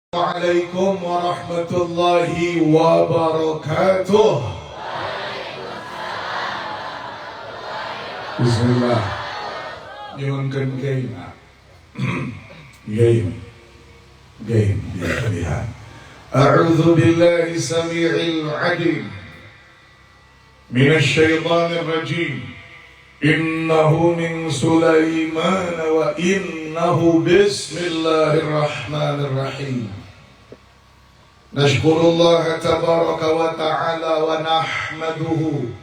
Assalamualaikum warahmatullahi wabarakatuh. Bismillah. Nyunkan game. Game pilihan. A'udzu billahi samii'il 'alim. Minasy syaithanir rajim. Innahu min Sulaiman wa innahu bismillahirrahmanirrahim. Nashkurullah tabaraka wa ta'ala wa nahmaduhu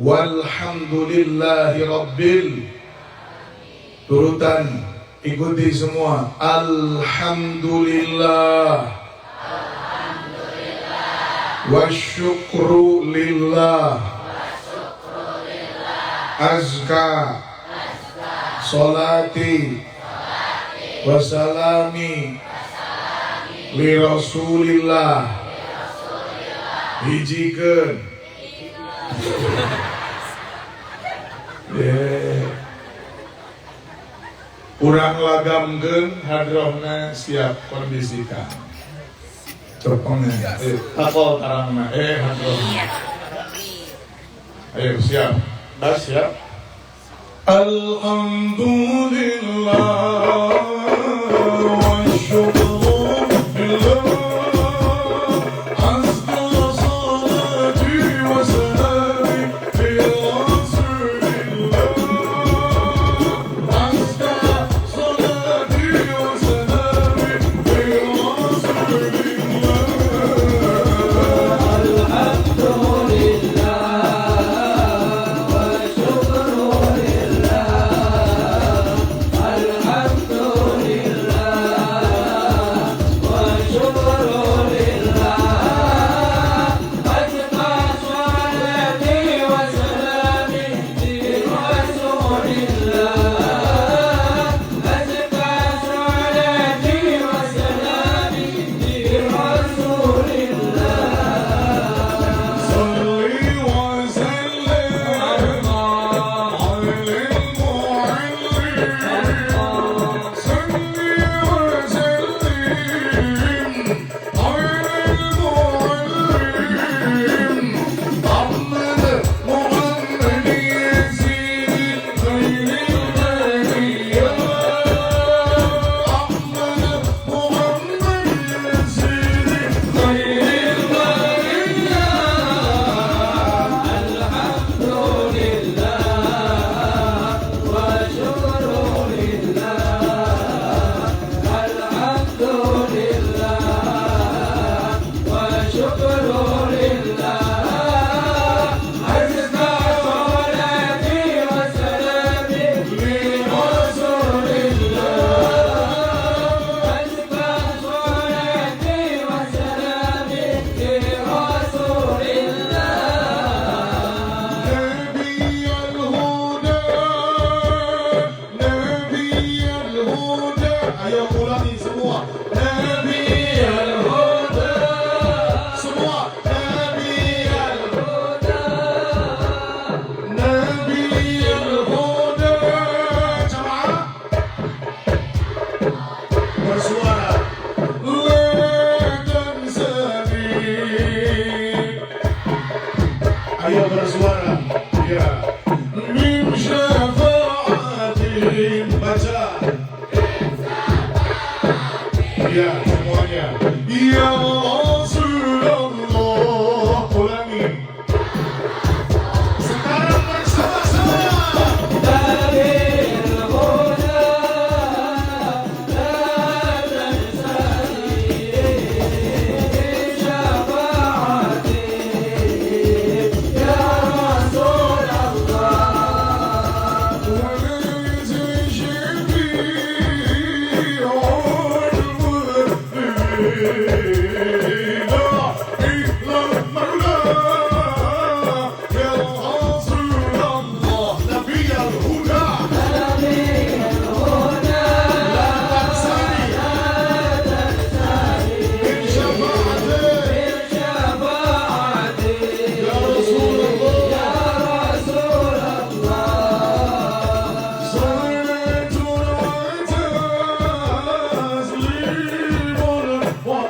walhamdulillahi rabbil. Turutan ikuti semua. Alhamdulillah wa syukru lillah. Azka salati wa salami li Rasulillah. Hijikeun. Urang lagamkeun hadrohna siap kondisikan. Cepengna. Takol tarangna hadrohna. Ayo siap. Dah siap. Alhamdulillah wa syukru lillah. Ayo bersuara. Ya. Min syafa'atin. Baca. Ya, semuanya. Ya Rasulullah. Ulangi. Sekarang bersama-sama. One.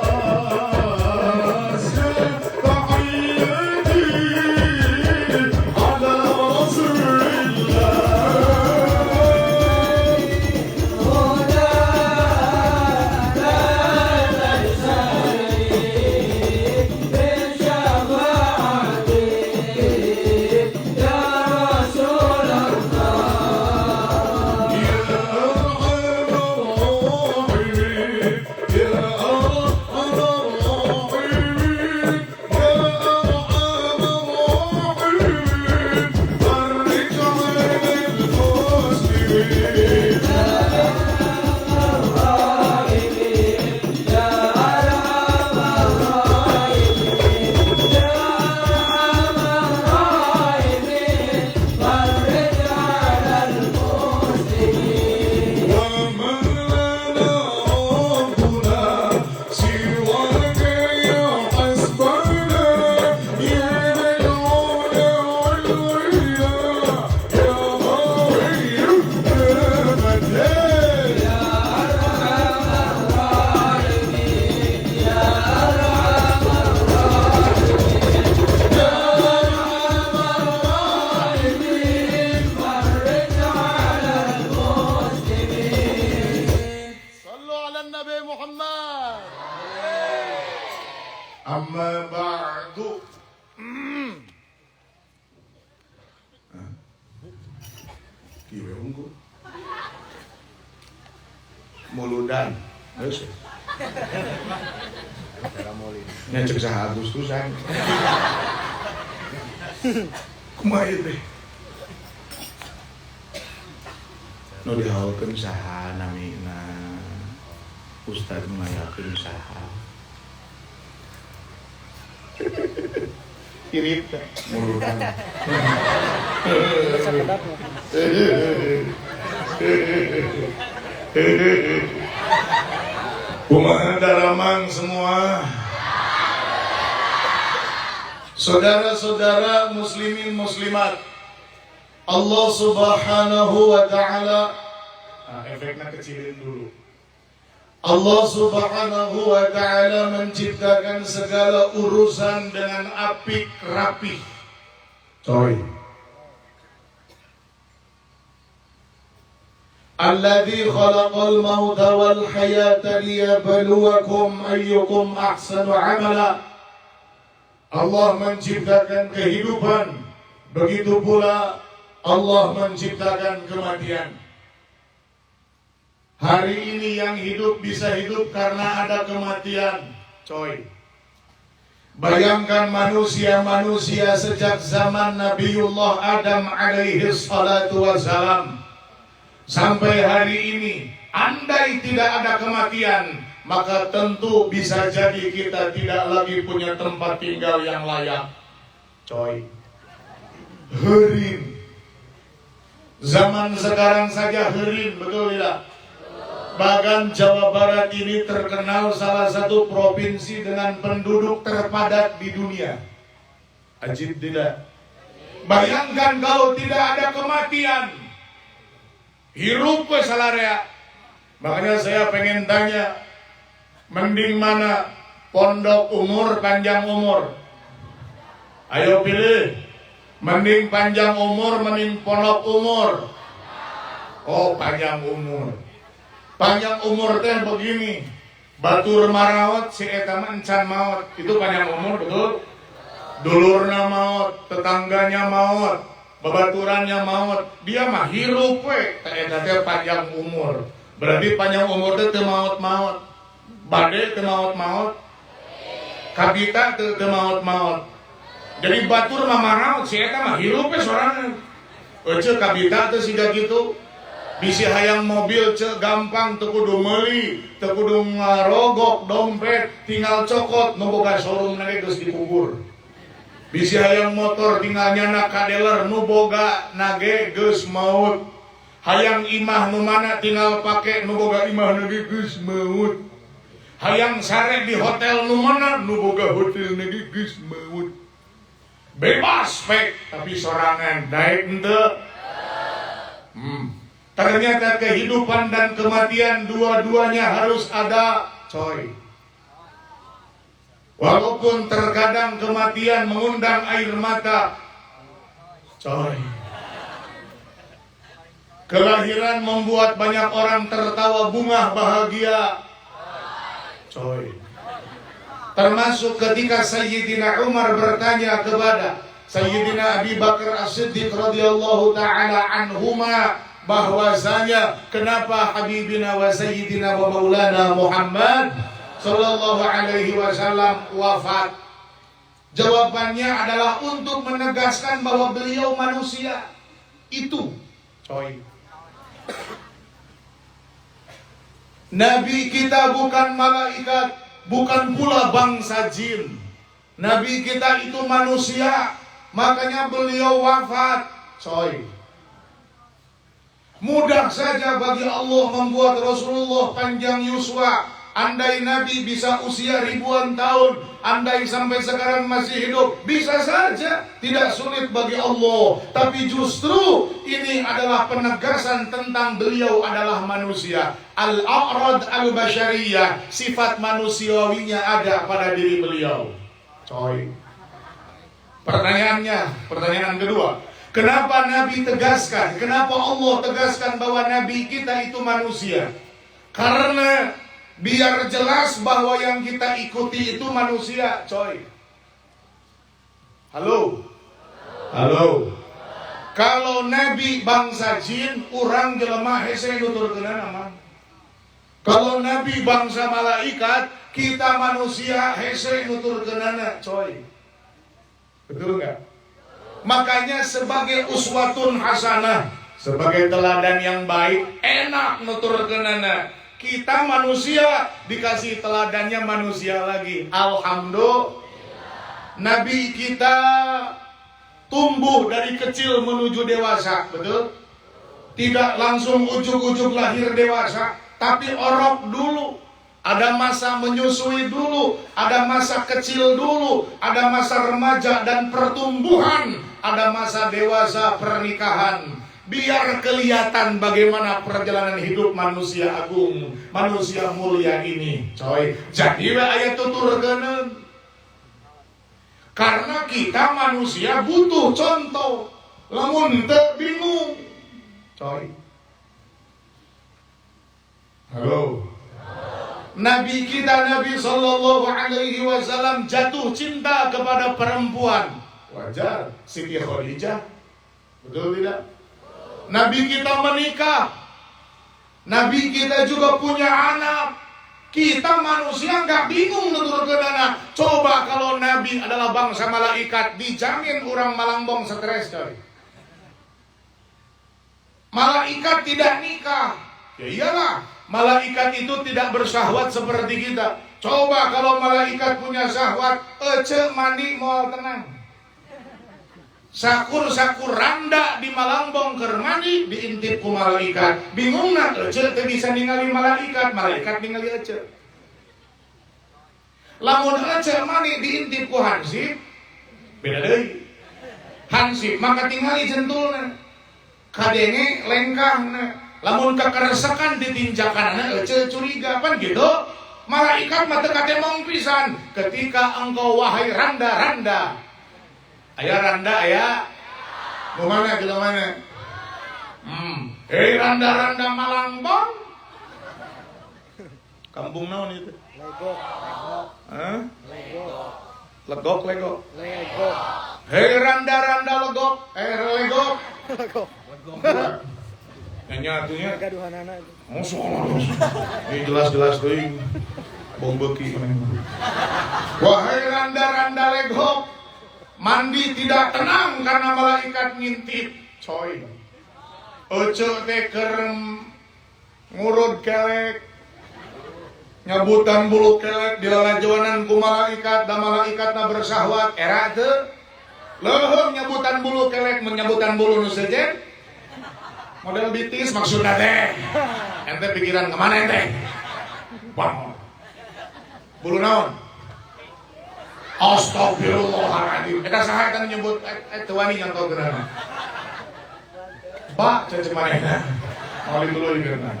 Amma ba'du. Kiwe unggul. Muludan. Geus. Nya cek saha Agustusan. Kumaha ieu teh? Nu dihaulkeun saha namina Ustaz ngayakeun saha. Irit muludan. Kumaha daramang semua. Saudara-saudara muslimin muslimat, Allah Subhanahu wa taala, efeknya kecilin dulu. Allah Subhanahu wa taala menciptakan segala urusan dengan apik rapi. Coy. Alladzi khalaqal mauta wal hayata liyabluwakum ayyukum ahsanu amala. Allah menciptakan kehidupan, begitu pula Allah menciptakan kematian. Hari ini yang hidup bisa hidup karena ada kematian, coy. Bayangkan manusia-manusia sejak zaman Nabiullah Adam alaihi salatu wassalam sampai hari ini, andai tidak ada kematian, maka tentu bisa jadi kita tidak lagi punya tempat tinggal yang layak, coy. Heureun. Zaman sekarang saja heureun, betul tidak? Bahkan Jawa Barat ini terkenal salah satu provinsi dengan penduduk terpadat di dunia. Ajib tidak? Bayangkan kalau tidak ada kematian, hirup ke salarea. Makanya saya pengen tanya, mending mana pondok umur, panjang umur? Ayo pilih. Mending panjang umur, mending pondok umur? Oh, panjang umur. Panjang umur teh begini, batur marawat si eta mah encan maot, itu panjang umur, betul? Dulurna maot, tetangganya maot, babaturannya maot, dia mah hirup we, eta teh panjang umur. Berarti panjang umur teh teu maot-maot. Bade teu maot-maot. Kabita teu maot-maot. Jadi batur mah marawat si eta mah hirup we sorangan. Euceuk kabita teu siga kitu. Bisi hayang mobil cek gampang, teu kudu meuli, teu kudu ngarogok dompet, tinggal cokot, nu boga showroom nage geus dikubur. Bisi hayang motor tinggal nyana ka dealer, nu boga nage geus maut. Hayang imah nu mana tinggal pake, nu boga imah nage geus maut. Hayang sare di hotel nu mana, nu boga hotel nage geus maut. Bebas pek, tapi sorangan daek henteu. Ternyata kehidupan dan kematian dua-duanya harus ada, coy. Walaupun terkadang kematian mengundang air mata, coy. Kelahiran membuat banyak orang tertawa bungah bahagia, coy. Termasuk ketika Sayyidina Umar bertanya kepada Sayyidina Abi Bakar As-Siddiq radhiyallahu ta'ala anhuma, bahwasanya kenapa Habibina wa Sayyidina wa Maulana Muhammad sallallahu alaihi wasallam wafat. Jawabannya adalah untuk menegaskan bahwa beliau manusia. Itu, coy. Nabi kita bukan malaikat, bukan pula bangsa jin. Nabi kita itu manusia, makanya beliau wafat, coy. Mudah saja bagi Allah membuat Rasulullah panjang yuswa. Andai Nabi bisa usia ribuan tahun, andai sampai sekarang masih hidup, bisa saja, tidak sulit bagi Allah. Tapi justru ini adalah penegasan tentang beliau adalah manusia. Al-a'rad al-bashariyah, sifat manusiawinya ada pada diri beliau, coy. Pertanyaan kedua, kenapa Nabi tegaskan, kenapa Allah tegaskan bahwa Nabi kita itu manusia? Karena biar jelas bahwa yang kita ikuti itu manusia, coy. Halo. Kalau Nabi bangsa jin, orang jelema hese nuturkeun nama. Kalau Nabi bangsa malaikat, kita manusia hese nuturkeunana, coy. Betul enggak? Makanya sebagai uswatun hasanah, sebagai teladan yang baik, enak nuturkeunana. Kita manusia dikasih teladannya manusia lagi. Alhamdulillah. Nabi kita tumbuh dari kecil menuju dewasa, betul? Tidak langsung ujuk-ujuk lahir dewasa, tapi orok dulu. Ada masa menyusui dulu, ada masa kecil dulu, ada masa remaja dan pertumbuhan, ada masa dewasa pernikahan. Biar kelihatan bagaimana perjalanan hidup manusia agung, manusia mulia ini, coy. Jadi ayat tuturkeun. Karena kita manusia butuh contoh. Lamun teu bingung, coy. Halo. Nabi kita Nabi Sallallahu Alaihi Wasallam jatuh cinta kepada perempuan. Wajar, Siti Khadijah. Betul tidak? Nabi kita menikah. Nabi kita juga punya anak. Kita manusia nggak bingung nuturkeun anak. Coba kalau Nabi adalah bangsa malaikat, dijamin orang Malangbong stres, coy. Malaikat tidak nikah. Ya iyalah, malaikat itu tidak bersyahwat seperti kita. Coba kalau malaikat punya syahwat, ece mandi moal tenang. Sakur-sakur randa di Malangbong keur mandi diintip ku malaikat. Bingungna ece teu bisa ningali malaikat, malaikat ningali ece. Lamun ece mandi diintip ku hansip, beda deui. Hansip maka tingali jentulna. Kadenge lengkahna. Lamun kakeresekan ditinjakanna ece curiga pan gitu. Malaikat mah teu kate mong pisan ketika engkau wahai randa-randa. Aya randa aya. Mau mana kita mana? Hei randa-randa Malangbong. Kampung naon itu? Legok. Hah? Legok. Legok. Hei randa-randa legok. Legok. Legok. Nanya atunya. Gaduhanana itu. Oh, soalnya. Ini jelas-jelas teuing. Bong beuki. Wahai randa-randa legok. Mandi tidak tenang karena malaikat ngintip, coy. Ece teh keur ngurud kelek, nyabutan bulu kelek di lalajoanan ku malaikat, da malaikatna bersahwat, era teu. Leuheung nyabutan bulu kelek, menyabutan bulu nu sejen. Model bitis maksudna teh. Ente pikiran kemana ente? Bang. Bulu naon? Astagfirullahaladzim. Eta saha eta nyebut teu wani nyontoh geurana. Ba cece manehna. Mali dulu geurana.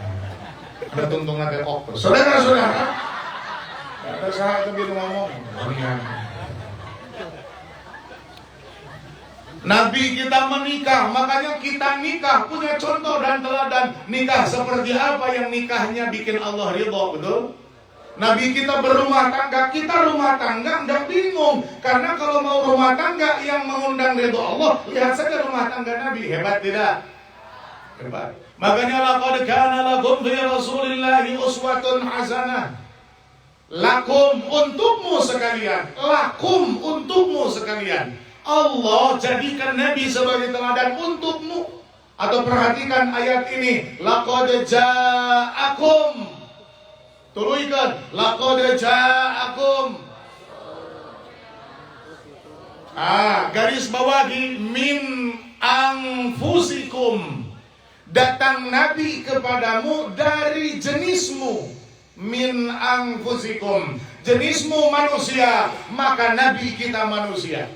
Ada tungtungna teh ok. Saudara-saudara. Eta saha eta bieu ngomong. Nabi kita menikah, makanya kita nikah punya contoh dan teladan. Nikah seperti apa yang nikahnya bikin Allah ridho, betul? Nabi kita berumah tangga, kita rumah tangga nggak bingung. Karena kalau mau rumah tangga yang mengundang ridho Allah, lihat saja rumah tangga Nabi. Hebat tidak? Hebat. Makanya laqad kana lakum fi Rasulillahi uswatun hasanah. Lakum untukmu sekalian. Lakum untukmu sekalian. Allah jadikan Nabi sebagai teladan untukmu. Atau perhatikan ayat ini. Laqad ja'akum. Turunkan, laqad ja'akum. Garis bawahi min anfusikum. Datang Nabi kepadamu dari jenismu. Min anfusikum. Jenismu manusia, maka Nabi kita manusia.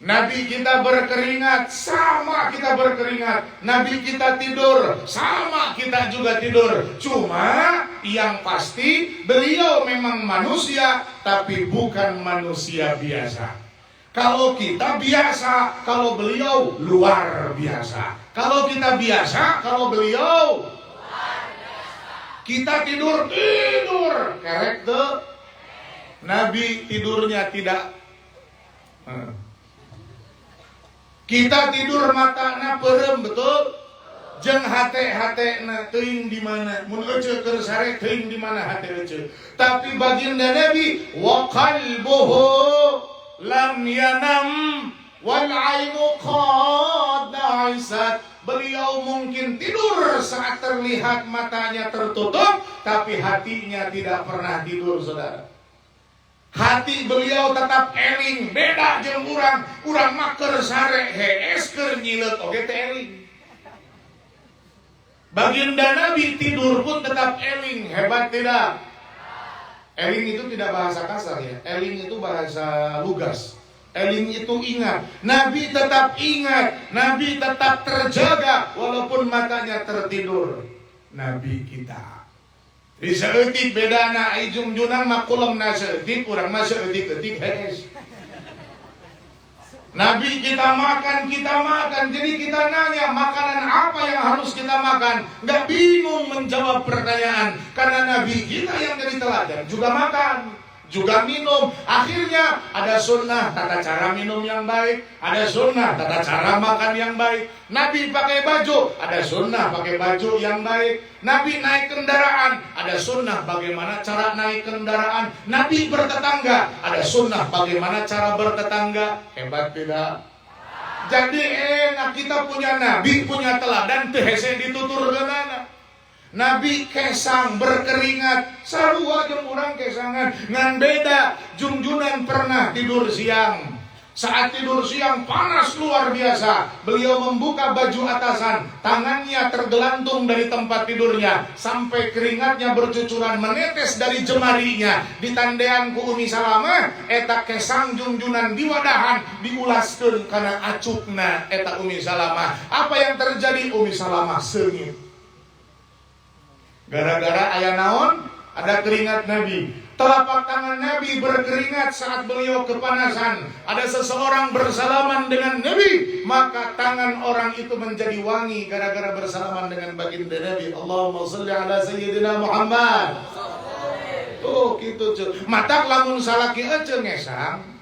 Nabi kita berkeringat, sama kita berkeringat. Nabi kita tidur, sama kita juga tidur. Cuma yang pasti beliau memang manusia, tapi bukan manusia biasa. Kalau kita biasa, kalau beliau luar biasa. Kalau kita biasa, kalau beliau luar biasa. Kita tidur, kerek tuh. Nabi tidurnya tidak. Kita tidur matana perem, betul? Jeung hate na teuing di mana? Mun ece keur sare teuing di mana hate ece. Tapi baginda Nabi wa qalbuhu lam yanam wal ainu qad na'isat. Beliau mungkin tidur saat terlihat matanya tertutup, tapi hatinya tidak pernah tidur, saudara. Hati beliau tetap eling, beda jeung urang mah keur sare hees keur nyileut oge teh eling. Baginda Nabi tidur pun tetap eling, hebat tidak? Eling itu tidak bahasa kasar ya, eling itu bahasa lugas. Eling itu ingat, Nabi tetap ingat, Nabi tetap terjaga walaupun matanya tertidur. Nabi kita. Di seeutik bedana ai jungjunang mah kulemna seeutik, urang mah seeutik-eutik hees. Nabi kita makan. Jadi kita nanya makanan apa yang harus kita makan. Gak bingung menjawab pertanyaan. Karena Nabi kita yang jadi teladan juga makan, juga minum. Akhirnya ada sunnah tata cara minum yang baik, ada sunnah tata cara makan yang baik. Nabi pakai baju, ada sunnah pakai baju yang baik. Nabi naik kendaraan, ada sunnah bagaimana cara naik kendaraan. Nabi bertetangga, ada sunnah bagaimana cara bertetangga. Hebat tidak? Jadi enak kita punya Nabi, punya teladan, teu hese dituturkeunana. Nabi kesang berkeringat, sarua jeung urang kesangan. Ngan beda, junjunan pernah tidur siang. Saat tidur siang panas luar biasa. Beliau membuka baju atasan, tangannya tergelantung dari tempat tidurnya sampai keringatnya bercucuran menetes dari jemarinya. Ditandean ku Umi Salamah, eta kesang junjunan diwadahan diulaskeun kana acukna eta Umi Salamah. Apa yang terjadi? Umi Salamah seungit. Gara-gara aya naon? Ada keringat Nabi. Telapak tangan Nabi berkeringat saat beliau kepanasan. Ada seseorang bersalaman dengan Nabi, maka tangan orang itu menjadi wangi gara-gara bersalaman dengan baginda Nabi. Allahumma sholli ala sayyidina Muhammad. Tuh gitu cuy. Matak lamun salaki ece ngesang.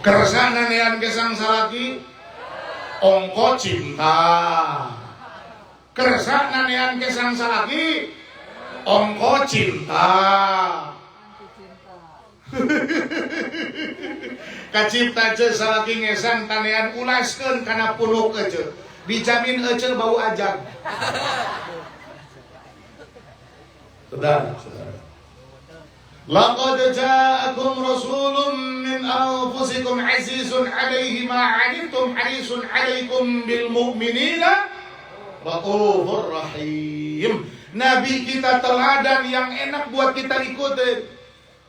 Kersana nean gesang salaki ongko cinta. Kersana nean gesang salaki ongko cinta. Kacipta ce salaki ngesang tanean ulaskeun kana punuk ece. Dijamin ece bau ajag. Saudara. Laqad ja'akum rasulun min anfusikum azizun 'alaihi ma 'anittum harisun 'alaikum bil mu'minina raufur rahim. Nabi kita teladan yang enak buat kita ikutin.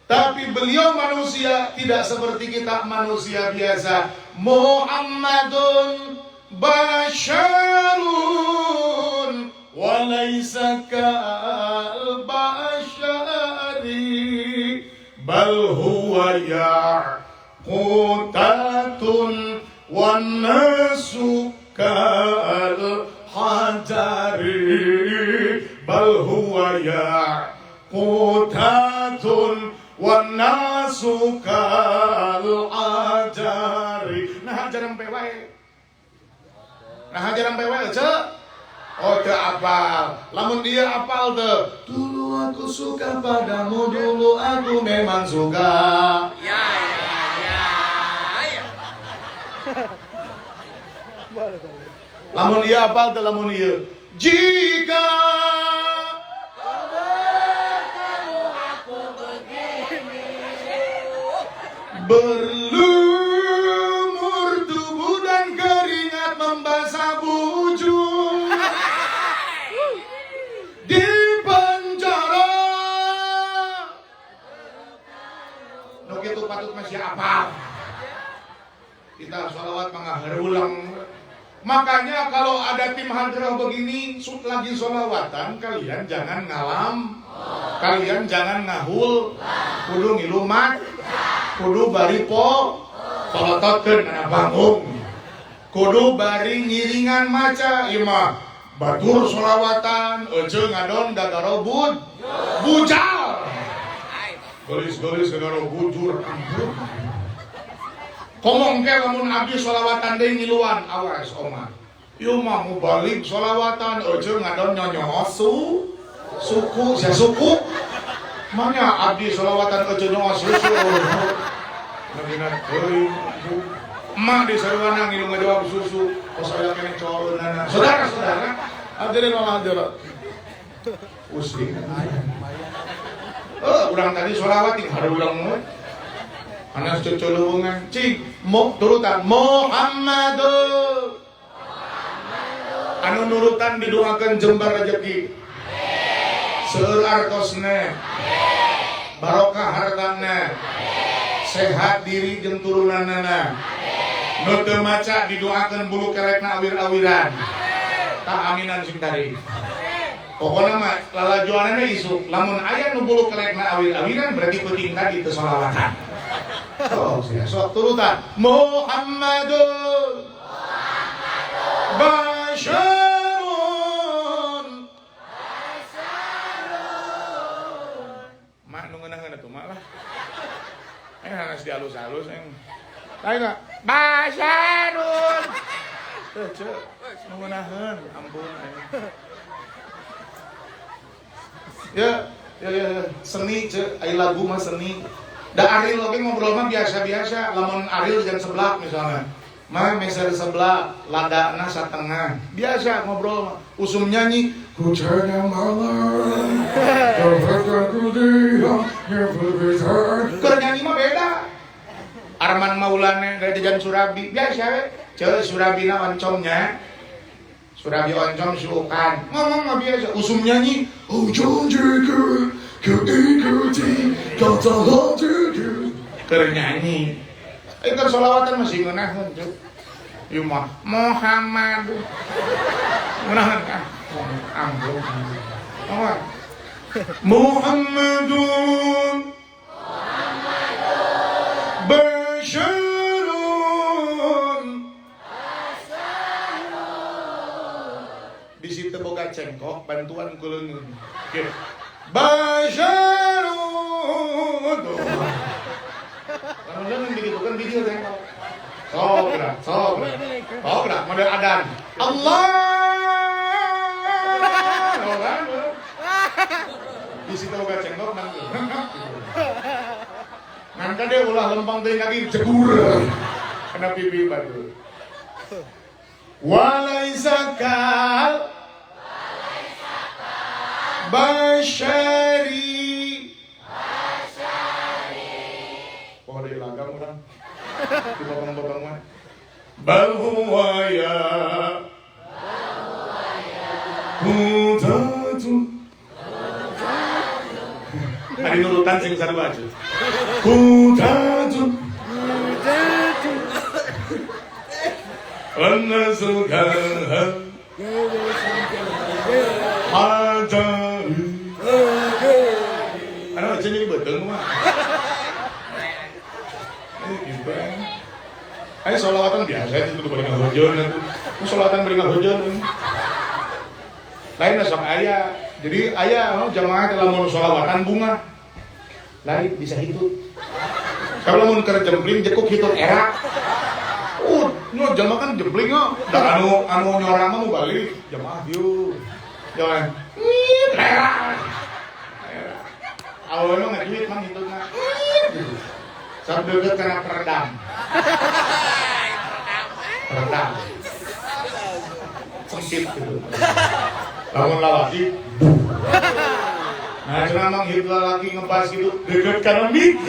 Tapi beliau manusia tidak seperti kita manusia biasa. Muhammadun basyarun wa laysa kal basyari bal huwa yaqutatun wan nasu kal hajari bal huwa yaqutatun wan nasu kal hajari. Nah jarang pewae. Nah jarang pewae ce. Oh teu apal. Lamun dia apal teu. Dulu aku suka padamu, dulu aku memang suka. Ya. Lamun dia apal teu lamun ieu. Jika aku begini berlumur tubuh dan keringat membasah bujur. Di penjara nu kitu patut masih apal. Kita sholawat mangaheulang. Makanya kalau ada tim hadrah begini lagi sholawatan, kalian jangan ngalam, kalian jangan ngahul, kudu ngilumat, kudu baripo, kolototkeun kana bangung. kudu bari ngiringan maca imah batur solawatan ece ngadon gagaro bujal gelis gagaro bujur komong ke lamun abdi solawatan deui ngiluan awas omah ieu mah mau balik solawatan ece ngadon nyonyo suku sia suku manya abdi solawatan ece nyonyo susu ngadina deui emak di sarwana ngilu ngajawab susu pas aya kene coreunana saudara-saudara hadirin wal hadirat pusing urang tadi sholawat ting hade urang mah anas cocolowngan cing turutan Muhammadun anu nurutan didoakeun jembar rezeki seueur artosna barokah hartana sehat diri jeung turunanana nu teu maca didoakeun bulu kerekna awir-awiran tah aminan sing tadi pokona mah lalajoanana isuk lamun aya nu bulu kerekna awir-awiran berarti penting tadi teu sholawatan sok turutan Muhammadun Basyarun mak nu ngeunah-ngeunah tuh mak lah harus dihalus-halus yang lain gak? Basyarun cek mengunahan ampun ya seni cek ai lagu mah seni da Ariel oke ngobrol mah biasa-biasa lamun Ariel jam 11 misalnya mah meser sebelah ladana satengah biasa ngobrol mah usum nyanyi ku tengah malam keur nyanyi mah beda Arman Maulana dari Jajan Surabi biasa we ceu Surabina oncomnya Surabi oncom sukan ngomong mah biasa usum nyanyi hujan juga keikuti kata hatiku keur nyanyi keur sholawatan masih ngeunaheun tuh ieu mah Muhammad ngeunaheun kan ampun Muhammadun Basyarun di situ boga cengkok bantuan kuleungeun Basyarun kalau begitu kan video cengkok sok lah model adan Allah di situ boga cengkok ngangka dia ulah lempang teh kaki jegur kena pipi batu walaisa kal basyari pohon di langgang orang di babang-babang mah bal huwa ya hudatu ada nurutan sing sarua aja hudatu annasukan Adari anak macam ni betul mah gitu ayo sholawatan biasa itu beringat hujan sholawatan beringat hujan lain sok ayah jadi ayah jamaah kalau mau sholawatan bunga lain bisa hidup kalau mau kerja jempling jekuk hitung era nyo jamaah kan jempling yo dah anu nyorang mau balik jamaah yuk jangan era awalnya nggak duit mang hitungnya sambil deket kena peredam sempit gitu bangun lawaki nah cuma mang hidup lagi ngebahas gitu deket kanan mik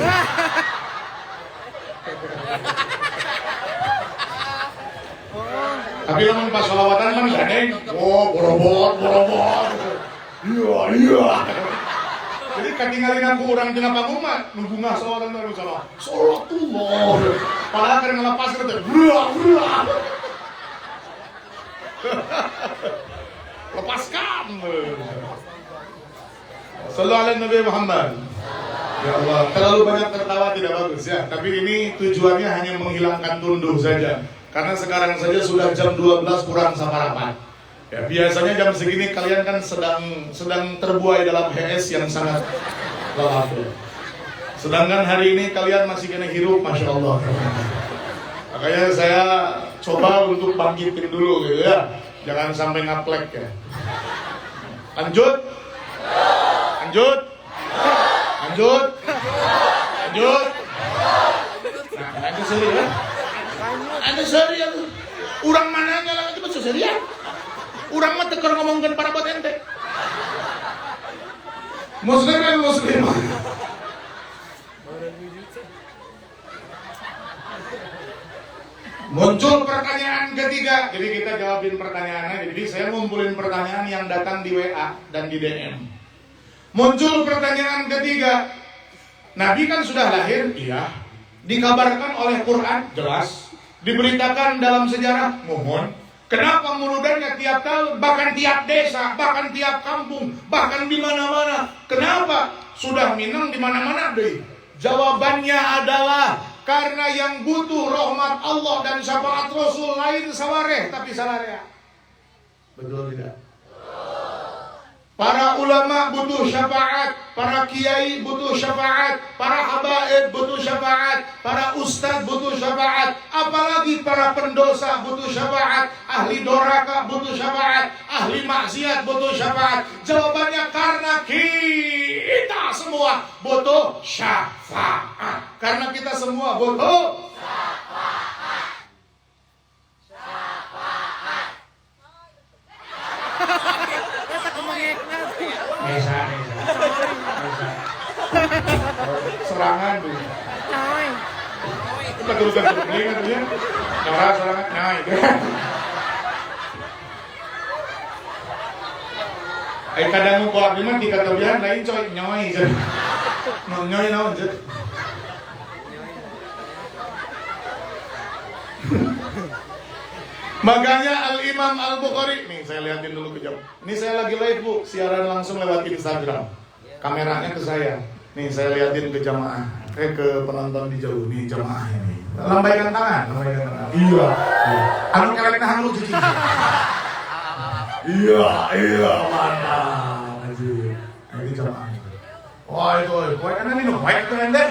tapi lamun pas sholawatan mah gandeng borobot iya jadi katingalin aku orang tina panggung mah nunggungah sholawatan baru sholatullah padahal kan ngelepas gitu lepaskan sallallahu alaihi Nabi Muhammad ya Allah terlalu banyak tertawa tidak bagus ya tapi ini tujuannya hanya menghilangkan tunduh saja Karena sekarang saja sudah jam 12 kurang saparapan. Ya, biasanya jam segini kalian kan sedang terbuai dalam HS yang sangat lelap. Sedangkan hari ini kalian masih kena hirup, Masya Allah. Makanya saya coba untuk bangkitin dulu gitu ya. Jangan sampai ngaplek ya. Lanjut. Lanjut. Lanjut. Lanjut. Nah, ada seri ya. Ada seri ya. Urang mananya lah itu bahasa serian. Urang mah teker ngomongkeun para bot ente. Muslimin. Muncul pertanyaan ketiga. Jadi kita jawabin pertanyaannya. Jadi saya ngumpulin pertanyaan yang datang di WA dan di DM. Muncul pertanyaan ketiga. Nabi kan sudah lahir? Iya. Dikabarkan oleh Quran? Jelas. Diberitakan dalam sejarah? Mohon. Kenapa muludannya tiap tahun, bahkan tiap desa, bahkan tiap kampung, bahkan di mana-mana? Kenapa? Sudah minang di mana-mana deh. Jawabannya adalah karena yang butuh rahmat Allah dan syafaat Rasul lain sawareh tapi salarea. Betul tidak? Para ulama butuh syafaat, para kiai butuh syafaat, para habaib butuh syafaat, para ustadz butuh syafaat, apalagi para pendosa butuh syafaat, ahli doraka butuh syafaat, ahli maksiat butuh syafaat. Jawabannya karena kita semua butuh syafaat. Karena kita semua butuh syafaat. Nesa. Serangan tuh. Kita tuliskan sebelumnya kan tuh ya. Cara serangan. Nah itu. Kadang mau kolak dimana di katabihan lain coy nyoy. Nyoy naon jet. Makanya Al-Imam Al-Bukhari, nih saya lihatin dulu ke jam. Ini saya lagi live bu, siaran langsung lewat Instagram. Kameranya ke saya. Nih saya lihatin ke jamaah, ke penonton di jauh nih jamaah ini. Lambaikan tangan. Iya. Anu kalian tahan lu cuci. Iya mana. Ini jamaah. Wah itu, kue kan ini baik tuh ente.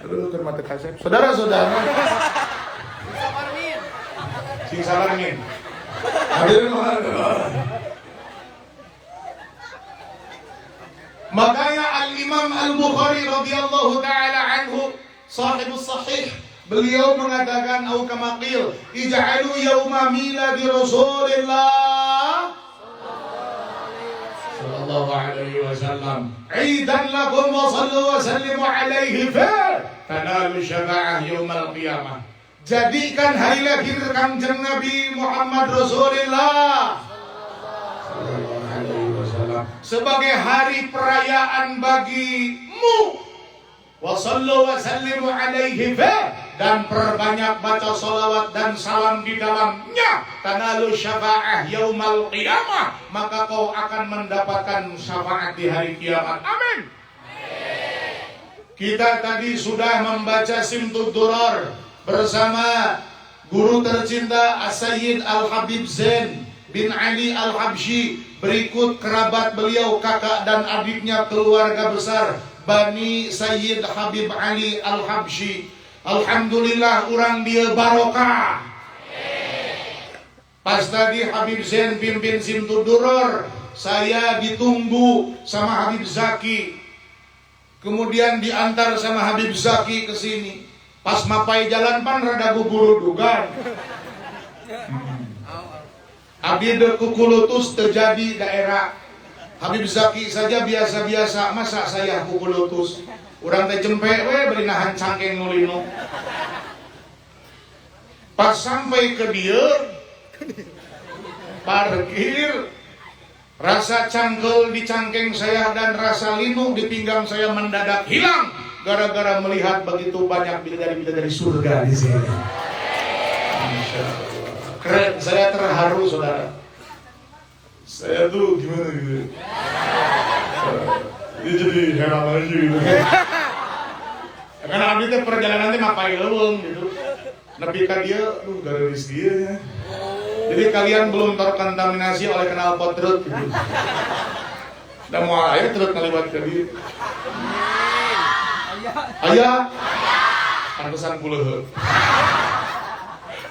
Aduh termata kasep. Saudara-saudara. Sing sabarngin. Hadirin makanya Al-Imam Al-Bukhari radhiyallahu taala anhu sahibus sahih beliau mengatakan au kama qil ij'alu yauma miladi Rasulillah sallallahu alaihi wasallam aidan lakum wa sallu wa sallimu alaihi fa tanalu syafa'ah yaumal qiyamah. Jadikan hari lahir Kanjeng Nabi Muhammad Rasulullah sebagai hari perayaan bagimu. Wa sallu wa sallimu alaihi dan perbanyak baca salawat dan salam di dalamnya. Tanalu syafa'ah yaumal qiyamah, maka kau akan mendapatkan syafaat di hari kiamat. Amin. Kita tadi sudah membaca Simtud Durar bersama guru tercinta As-Sayyid Al-Habib Zain bin Ali Al-Habsyi. Berikut kerabat beliau, kakak dan adiknya, keluarga besar Bani Sayyid Habib Ali Al-Habsyi. Alhamdulillah orang dia barokah. Pas tadi Habib Zain pimpin Simtud Durar, saya ditunggu sama Habib Zaki. Kemudian diantar sama Habib Zaki ke sini. Pas mapai jalan pan rada gugurudugan. Abdi kukulutus terjadi daerah Habib Zaki saja biasa-biasa, masa saya kukulutus. Urang teh jempe we beri nahan cangkeng nulino. Pas sampai ke dia parkir, rasa cangkel di cangkeng saya dan rasa linu di pinggang saya mendadak hilang. Gara-gara melihat begitu banyak bidadari-bidadari surga di sini. Masya Allah. Keren, saya terharu saudara. Saya tuh gimana gitu. Ini jadi heran aja gitu. Karena abdi teh perjalanannya mapai leuweung gitu. Nepi ka dia, garis dia ya. Jadi kalian belum terkontaminasi oleh knalpot truk gitu. Dan mau aya truk ngaliwat ka dia. Aya. Pantesan kuleuh.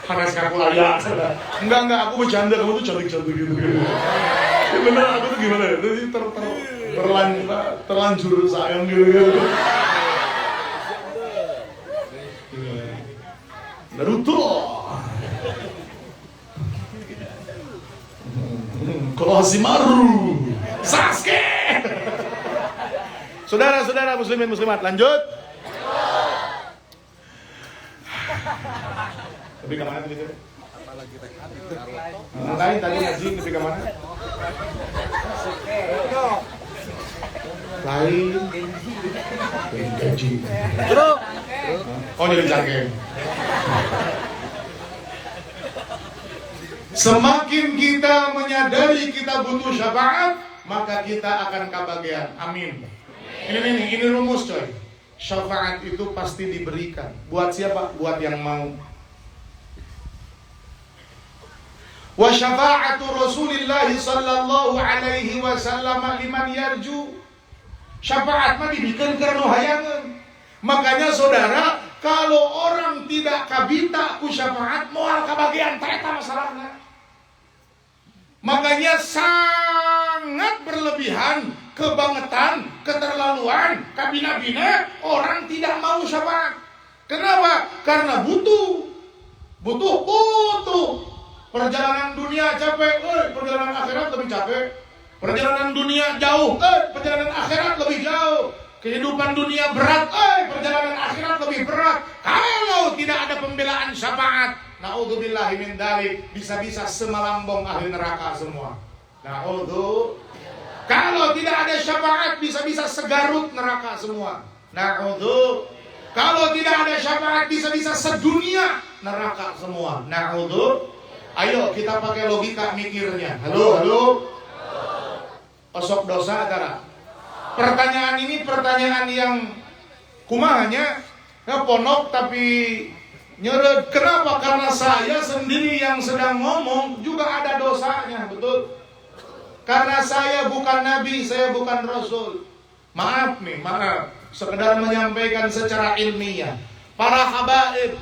Panas kaku aya. Enggak, aku bercanda, kamu tuh cantik-cantik gitu. Ya bener, aku tuh gimana ya? Jadi terlanjur sayang gitu. Naruto. Konohashimaru. Sasuke. Saudara-saudara muslimin muslimat, lanjut. Lebih ke mana tadi? Lain tadi ngaji lebih ke mana? Lain. Gaji. Oh jadi cangkeng. Semakin kita menyadari kita butuh syafaat, maka kita akan kebahagiaan. Amin. Ini rumus coy. Syafaat itu pasti diberikan. Buat siapa? Buat yang mau. Wa syafa'atu Rasulillah sallallahu alaihi wasallam liman yarju. Syafaat mah dibikin karena hayangan. Makanya saudara, kalau orang tidak kabita ku syafaat, moal kebahagiaan eta masalahna. Makanya sangat berlebihan, kebangetan, keterlaluan, kabina-bina orang tidak mau syafaat. Kenapa? Karena butuh. Perjalanan dunia capek, perjalanan akhirat lebih capek. Perjalanan dunia jauh, perjalanan akhirat lebih jauh. Kehidupan dunia berat, perjalanan akhirat lebih berat. Kalau tidak ada pembelaan syafaat, naudzubillahi min dzalik, bisa-bisa semalambong ahli neraka semua. Naudzu. Kalau tidak ada syafaat, bisa-bisa segarut neraka semua. Naudzu. Kalau tidak ada syafaat, bisa-bisa sedunia neraka semua. Naudzu. Ayo kita pakai logika mikirnya. Halo. Osok dosa antara. Pertanyaan ini pertanyaan yang kumahanya ponok tapi nyeret. Kenapa? Karena saya sendiri yang sedang ngomong juga ada dosanya, betul? Karena saya bukan nabi, saya bukan rasul. Maaf. Sekedar menyampaikan secara ilmiah. Para habaib,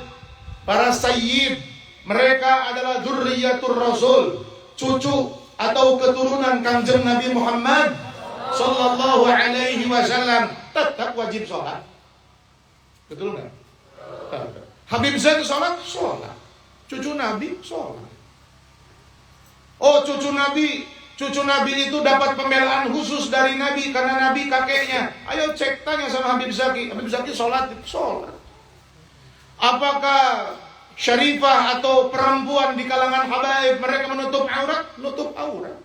para sayyid, mereka adalah dzurriyyatur rasul, cucu atau keturunan Kanjeng Nabi Muhammad sallallahu alaihi wasallam. Tetap wajib sholat. Betul enggak? Habib Zain sholat? Cucu Nabi sholat. Oh, cucu Nabi itu dapat pembelaan khusus dari Nabi karena Nabi kakeknya. Ayo cek, tanya sama Habib Zaki. Habib Zaki sholat. Apakah syarifah atau perempuan di kalangan habaib mereka menutup aurat? Nutup aurat.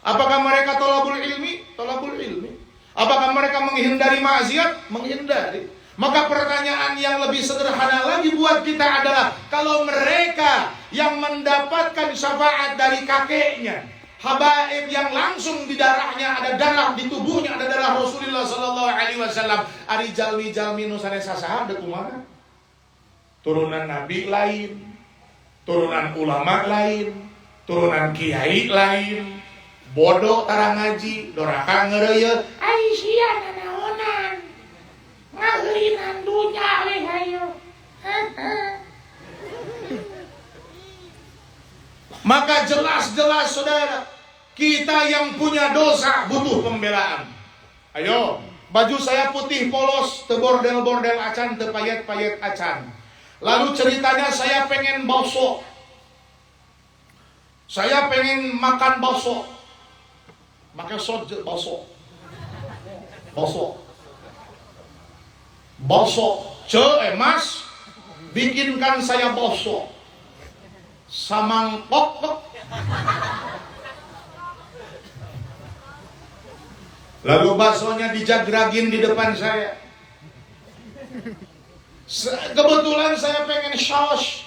Apakah mereka thalabul ilmi? Thalabul ilmi. Apakah mereka menghindari maksiat? Menghindari. Maka pertanyaan yang lebih sederhana lagi buat kita adalah, kalau mereka yang mendapatkan syafaat dari kakeknya, habaib yang langsung di darahnya ada darah, di tubuhnya ada darah Rasulullah sallallahu alaihi wasallam, ari jalmi-jalmi nu sanes saha da kumaha? Turunan nabi lain, turunan ulama lain, turunan kiai lain, bodoh tara ngaji, doraka ngeureuyeuh, ai sia nanaonan. Ngalinan dunya we hayo. Maka jelas-jelas saudara, kita yang punya dosa butuh pembelaan. Ayo, baju saya putih polos, teu bordel-bordel acan, teu payet-payet acan. Lalu ceritanya saya pengen bakso. Saya pengen makan bakso. Maka bakso. Mas, bikinkan saya bakso. Samangkok. Lalu baksonya dijagragin di depan saya. Kebetulan saya pengen saus.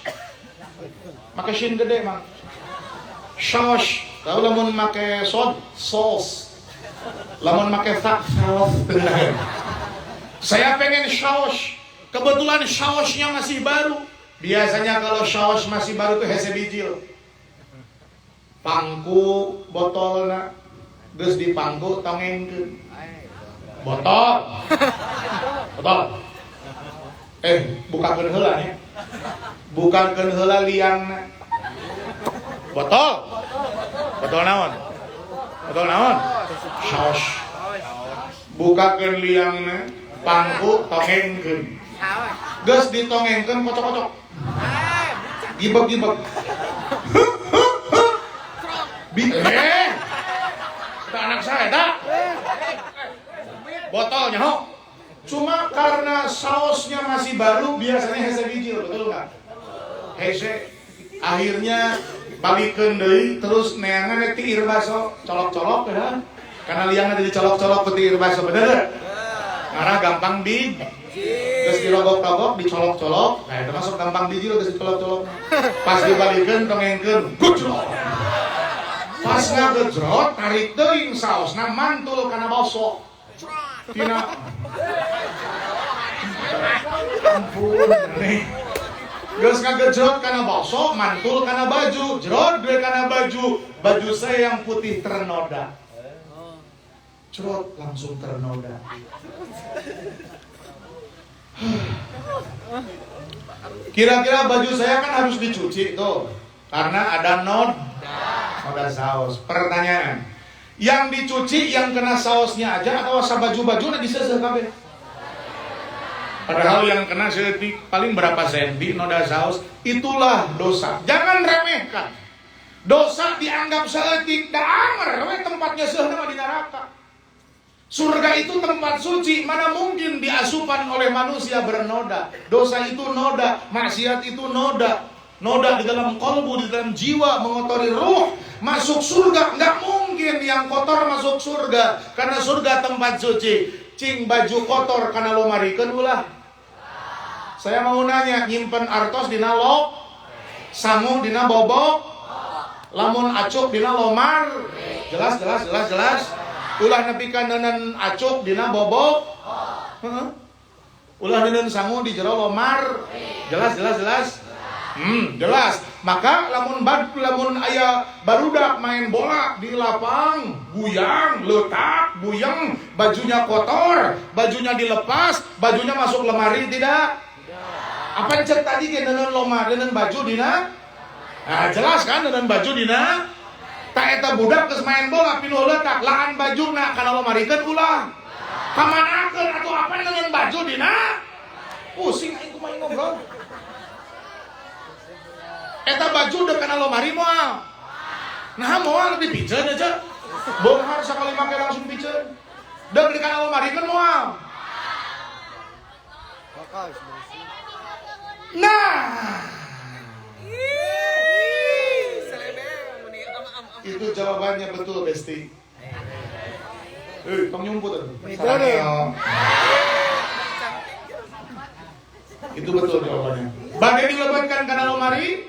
Pakai shin gede, Mang. Saus. Tahu lamun make sos. Lamun make saus. Saya pengen saus. Kebetulan sausnya masih baru. Biasanya kalau saus masih baru tuh hese bijil. Pangku botolna geus dipangku tongengkeun. Botol. Botol. Bukakeun heula nya. Bukakeun heula liangna. Botol. Botol naon? Botol naon? Saus. Bukakeun liangna, pangku tongengkeun. Geus ditongengkeun kocok-kocok. Gibeg-gibeg. Kita anak saya tak? Botolnya ho. Cuma karena sausnya masih baru, biasanya hese bijil, betul nggak? Hese. Akhirnya balikeun deui, terus neangan ti ieu baso, colok-colok ya. Karena liangna jadi colok-colok peti ieu baso, bener? Karena gampang di terus dirogok-rogok, dicolok-colok. Nah, itu masuk gampang bijil terus dicolok-colok. Pas dibalikeun tongengkeun, gujrot. Pas ngagejrot, tarik teuing saosna mantul kana baso. Tina ampun nih. Geus ngagejrot kana baso, mantul kana baju, jrot deui kana baju. Baju saya yang putih ternoda. Jrot langsung ternoda. Kira-kira baju saya kan harus dicuci tuh, karena ada noda saus. Pertanyaan, yang dicuci yang kena sausnya aja atau baju-baju diseseh kabeh? Padahal yang kena setik paling berapa senti noda saus, itulah dosa. Jangan remehkan. Dosa dianggap seetik, da anger we tempatnya seueur mah di neraka. Surga itu tempat suci, mana mungkin diasupan oleh manusia bernoda. Dosa itu noda, maksiat itu noda. Noda di dalam kolbu, di dalam jiwa, mengotori ruh. Masuk surga, nggak mungkin yang kotor masuk surga. Karena surga tempat suci. Cing baju kotor karena lo marikeun ulah. Saya mau nanya, nyimpen artos dina lok, sangu dina bobok, lamun acuk dina lomar. Jelas. Ulah nepikeun neuneun acuk dina bobok. Ulah neuneun sangu di jero lomar. Jelas. Jelas. Maka lamun aya barudak main bola di lapang, buyang, letak, buyang, bajunya kotor, bajunya dilepas, bajunya masuk lemari tidak? Apa cek tadi ke neuneun lomar, neuneun baju dina? Nah, jelas kan neuneun baju dina? Tak eta budak geus main bola pinuh letak, laan bajuna kana lomarikeun ulah. Kamanakeun atuh apa neuneun baju dina? Pusing aing kumaha ngobrol. Eta baju dek kana lomari moal. Nah moal dipiceun aja. Beunghar sakali make langsung piceun. Dek di kana lomarikeun moal. Nah, itu jawabannya betul, Besti. Tong nyumput. Itu betul jawabannya. Bade dilebetkan kana lomari,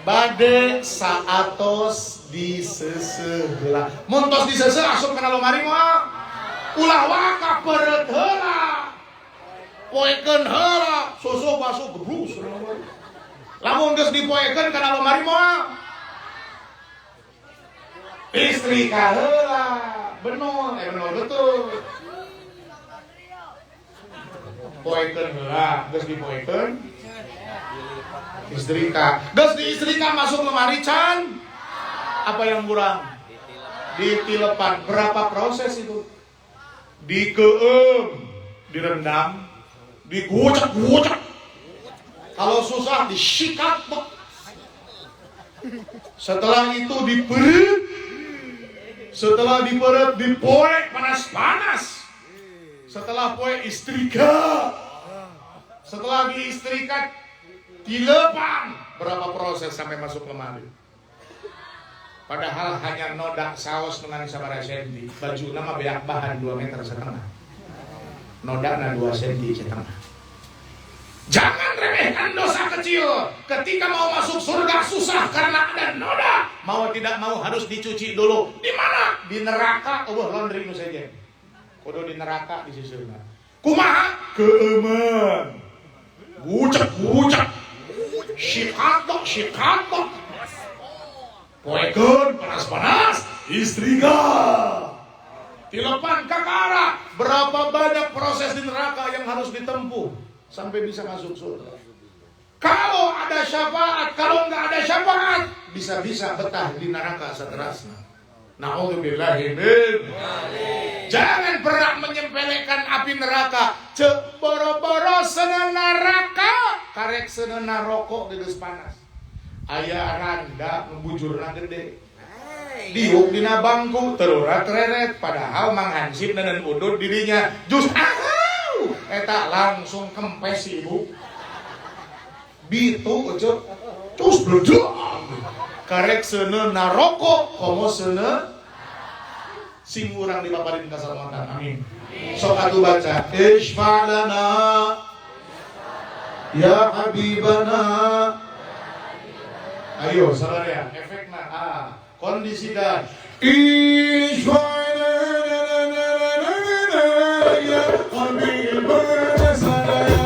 bade saatos diseseuh. Mun tos diseseuh asup kana lomari moal. Ulah waka peureut heula. Poekeun heula, susu basuh gebrus. Lamun geus dipoekeun kana lomari moal. Istri ka heula. Bener betul. Poekeun heula, geus dipoekeun istrika. Geus diistrika masuk lemari can. Apa yang kurang? Ditilepan. Berapa proses itu? Dikeum, direndam, digucek. Kalau susah disikat. Setelah itu diperet. Setelah diperet dipoek panas-panas. Setelah poek istrika. Setelah diistrikat dilepang. Berapa proses sampai masuk lemari? Padahal hanya noda saos dengan sabaraha senti. Baju nama beak bahan 2,5 meter. Noda na 2,5 cm. Jangan remehkan dosa kecil. Ketika mau masuk surga susah karena ada noda. Mau tidak mau harus dicuci dulu. Di mana? Di neraka. Laundry nu saja. Kudu di neraka di sisirna. Kumaha? Keuman. Gucek. Shikato. Poekeun panas-panas istriga. Tilepan kakara. Berapa banyak proses di neraka yang harus ditempuh sampai bisa masuk surga. Kalau ada syafaat, kalau nggak ada syafaat, bisa-bisa betah di neraka seterusnya. Na'udzubillahi min. Jangan pernah menyempelekan api neraka. Cek boro-boro sena neraka, karek sena rokok geus panas. Aya randa ngebujurna gede. Diuk dina bangku terurat reret, padahal Mang Hansip dan udud dirinya jus eta langsung kempes ibu. Bitu ucup terus bledek. Karek seuneu naroko komo seuneu sing urang dipaparin kasalamatan. Amin. Sok atuh baca isfa'lana ya habibana. Ayo saudara efekna kondisi dan isfa'lana ya habibana sadaya.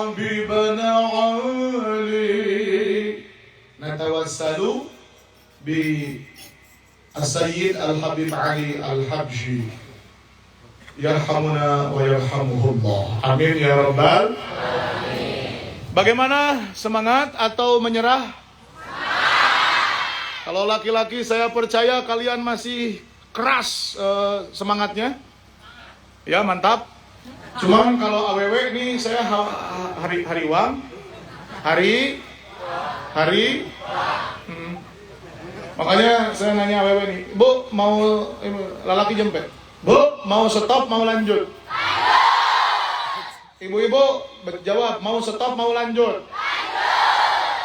حبيبنا علي نتوسل بالسيد الحبيب علي الحبشي يرحمنا ويرحمه الله. Amin ya rabbal. Bagaimana, semangat atau menyerah? Kalau laki-laki saya percaya kalian masih keras semangatnya. Ya, mantap. Cuman kalau AWW nih saya hariwang. Makanya saya nanya AWW nih, Bu mau lalaki jempet? Bu mau stop mau lanjut? Ibu-ibu jawab mau stop mau lanjut.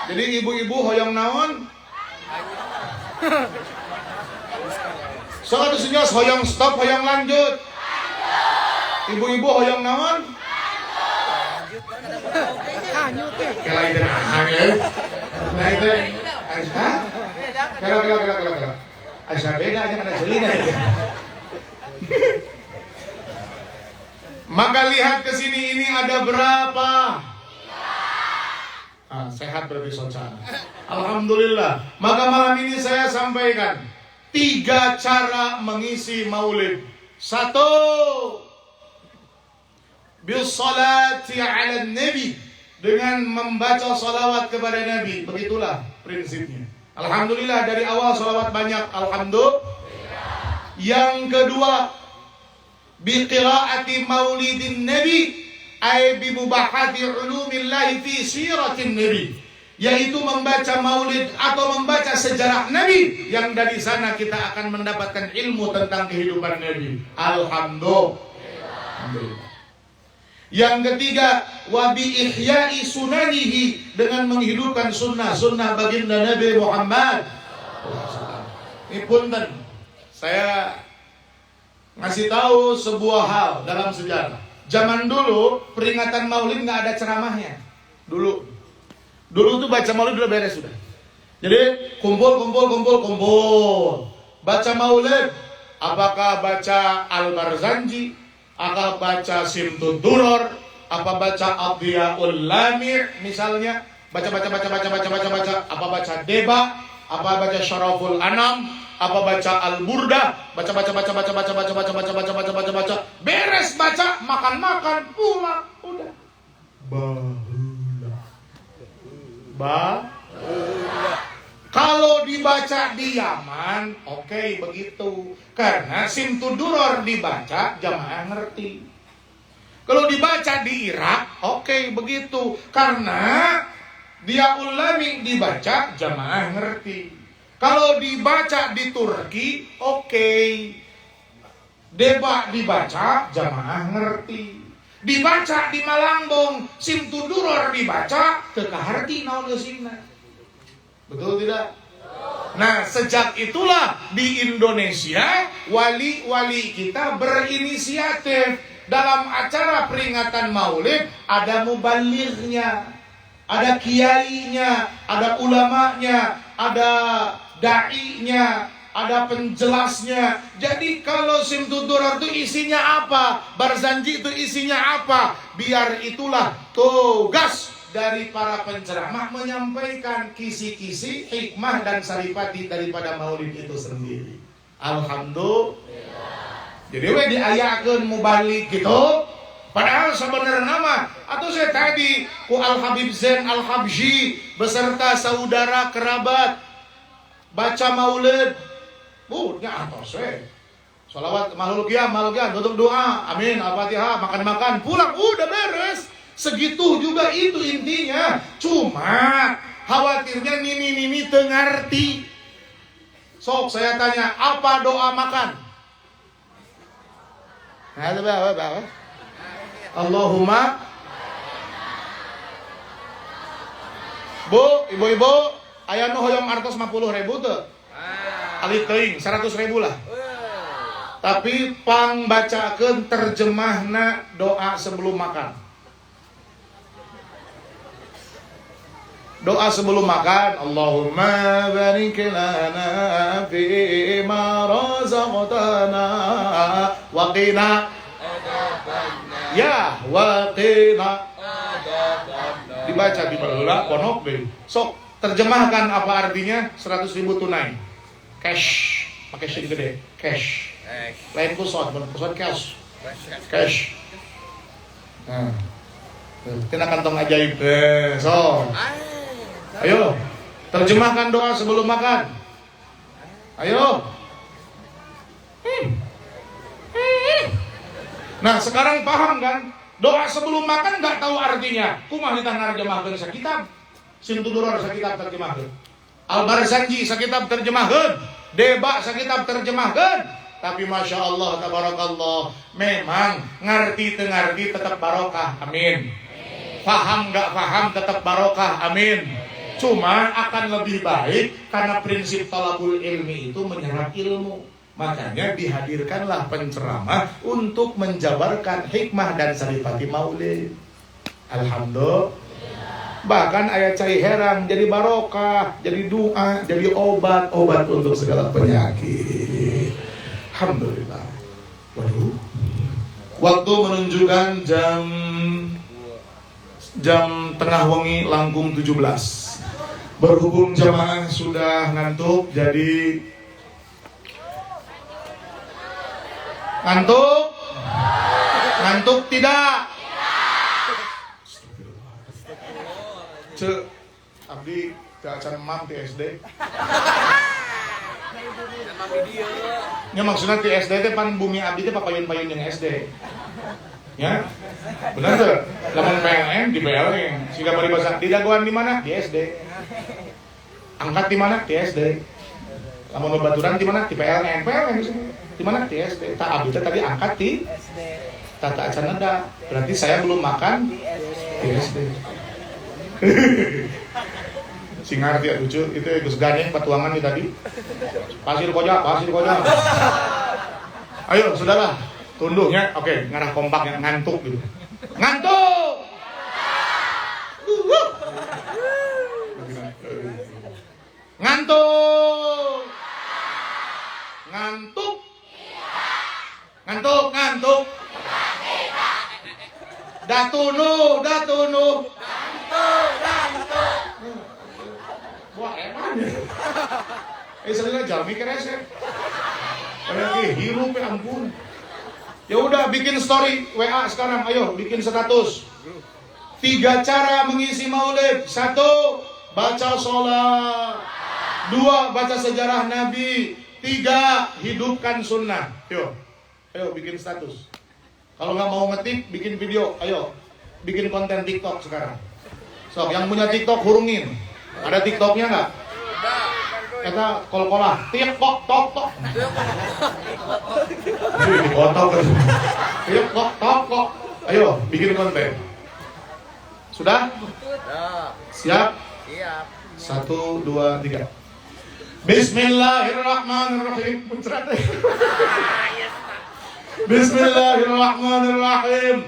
Jadi ibu-ibu hoyong naon? Soalnya senyas hoyong stop hoyong lanjut. Ibu-ibu hoyong naon? Kela itu hamil. Nah itu, kela. Asal beda aja kena jelina. Maka lihat ke sini, ini ada berapa? Sehat berarti socan. Alhamdulillah. Maka malam ini saya sampaikan 3 cara mengisi maulid. 1, bisalati ala nabi, dengan membaca salawat kepada Nabi. Begitulah prinsipnya. Alhamdulillah dari awal salawat banyak. Alhamdulillah. Yang kedua, biqiraati maulidin nabi, ay bimubahati ulumillahi fi siratin nabi, yaitu membaca maulid atau membaca sejarah Nabi, yang dari sana kita akan mendapatkan ilmu tentang kehidupan Nabi. Alhamdulillah. Yang ketiga, wa bi ihya'i sunanihi, dengan menghidupkan sunnah baginda Nabi Muhammad. Ini punten, saya ngasih tahu sebuah hal dalam sejarah. Zaman dulu peringatan Maulid nggak ada ceramahnya. Dulu tuh baca Maulid udah beres sudah. Jadi kumpul. Baca Maulid, apakah baca Al-Barzanji, apakah baca Simtud Duror, apa baca Adhiyaul Lamir misalnya, baca. Apa baca Deba, apa baca Syaraful Anam, apa baca Al-Burda, baca. Beres baca, makan, pulang, udah. Bahula. Kalau dibaca di Yaman, oke, begitu. Karena Simtuduror dibaca, jamaah ngerti. Kalau dibaca di Irak, oke, begitu. Karena Diyaul Lami dibaca, jamaah ngerti. Kalau dibaca di Turki, oke. Deba dibaca, jamaah ngerti. Dibaca di Malangbong, Simtuduror dibaca, kekaharti naon geusina. Betul tidak? Nah, sejak itulah di Indonesia wali-wali kita berinisiatif. Dalam acara peringatan Maulid ada mubalighnya, ada kiainya, ada ulamanya, ada da'inya, ada penjelasnya. Jadi kalau Simtuduror itu isinya apa, Barzanji itu isinya apa, biar itulah tugas dari para penceramah menyampaikan kisi-kisi, hikmah dan saripati daripada Maulid itu sendiri. Alhamdulillah. Jadi diayakeun mubalik gitu. Padahal sebenarnya nama atau saya tadi ku Al Habib Zain Al Habsyi beserta saudara kerabat baca Maulid. Nya atos we. Shalawat makhlukian tutup doa. Amin. Al-Fatihah, makan, pulang, udah beres. Segitu juga itu intinya. Cuma khawatirnya nini teu ngarti. Sok saya tanya, apa doa makan? Apa? Allahumma. Bu, ibu-ibu, aya nu hoyong artos 50.000 teu? Ali teuing 100.000 lah. Tapi pang bacakeun terjemahna doa sebelum makan. Doa sebelum makan, Allahumma barik lana fi ma razaqtana wa qina adzabannar. Ya, wa qina Dibaca di bala ponok deh. Sok terjemahkan apa artinya 100.000 tunai. Cash, pakai sin gede. Cash. Lain kusot, bukan kusot cash. Cash. Nah. Tina kantong ajaib. So. Ayo. Terjemahkan doa sebelum makan. Ayo. Nah, sekarang paham kan? Doa sebelum makan nggak tahu artinya. Kumah ditanya terjemahkan sakitab. Simtuduror sakitab terjemahkan. Al-Barzanji sakitab terjemahkan. Deba sakitab terjemahkan. Tapi Masya Allah, tabarakallah, memang ngerti tengarti tetap barokah. Amin. Faham nggak faham tetap barokah. Amin. Cuma akan lebih baik karena prinsip talabul ilmi itu menyerap ilmu. Makanya dihadirkanlah penceramah untuk menjabarkan hikmah dan saripati maulid. Alhamdulillah. Bahkan ayat cai herang jadi barokah, jadi doa, jadi obat untuk segala penyakit. Alhamdulillah. Waduh. Waktu menunjukkan jam tengah wengi langkung 17. Berhubung jamaah sudah ngantuk, jadi ngantuk tidak? Cek, abdi acan mam di SD. Ya maksudnya di SD teh pan bumi abdi teh papayun-payun yang SD. Ya, benar tuh. Lamun PLN di PLN. Siga bari bahasa di jagoan di mana? Di SD. Angkat di mana? Di SD. Lamun baturan di mana? Di PLN. PLN di mana? Di SD. Tak abdi tadi angkat di tata acan ada. Berarti saya belum makan di SD. Si ngarti ya lucu itu Gus Ganeng patuangan nih tadi. Pasir koja. Ayo saudara, tunduknya. Oke, ngarah kompak yang ngantuk gitu. Ngantuk. Ngantuk. Datunu. Wah, emang. Sebenarnya jalmi kerese. Lagi hirup ya ampun. Ya udah bikin story WA sekarang, ayo bikin status. 3 cara mengisi maulid. 1, baca sholat. 2, baca sejarah Nabi. 3, hidupkan sunnah. Ayo bikin status. Kalau nggak mau ngetik, bikin video. Ayo, bikin konten TikTok sekarang. So, yang punya TikTok hurungin. Ada TikToknya nggak? Kita kol-kolah. TikTok, tok. TikTok. Ayo, bikin konten. Sudah? Siap? Siap. 1, 2, 3. Bismillahirrahmanirrahim. Bismillahirrahmanirrahim.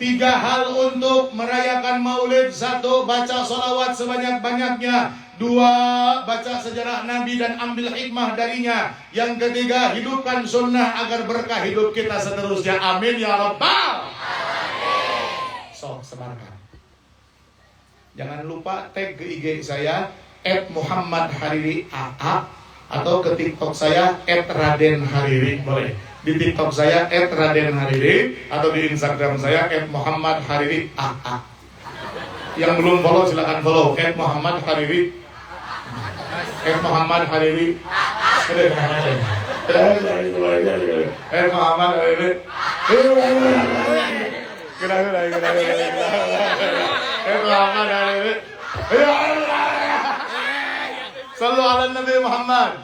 3 hal untuk merayakan maulid. 1, baca sholawat sebanyak-banyaknya. 2, baca sejarah Nabi dan ambil hikmah darinya. Yang ketiga, hidupkan sunnah agar berkah hidup kita seterusnya. Amin ya rabbal alamin. So, sebarkan. Jangan lupa tag ke IG saya @muhammadhariri_aa atau ke TikTok saya @radenhariri. Boleh. Di TikTok saya @radenhariri atau di Instagram saya @muhammadhariri_aa. Yang belum follow silakan follow @muhammadhariri. @muhammadhariri. @muhammadhariri. Sallu ala Nabi Muhammad.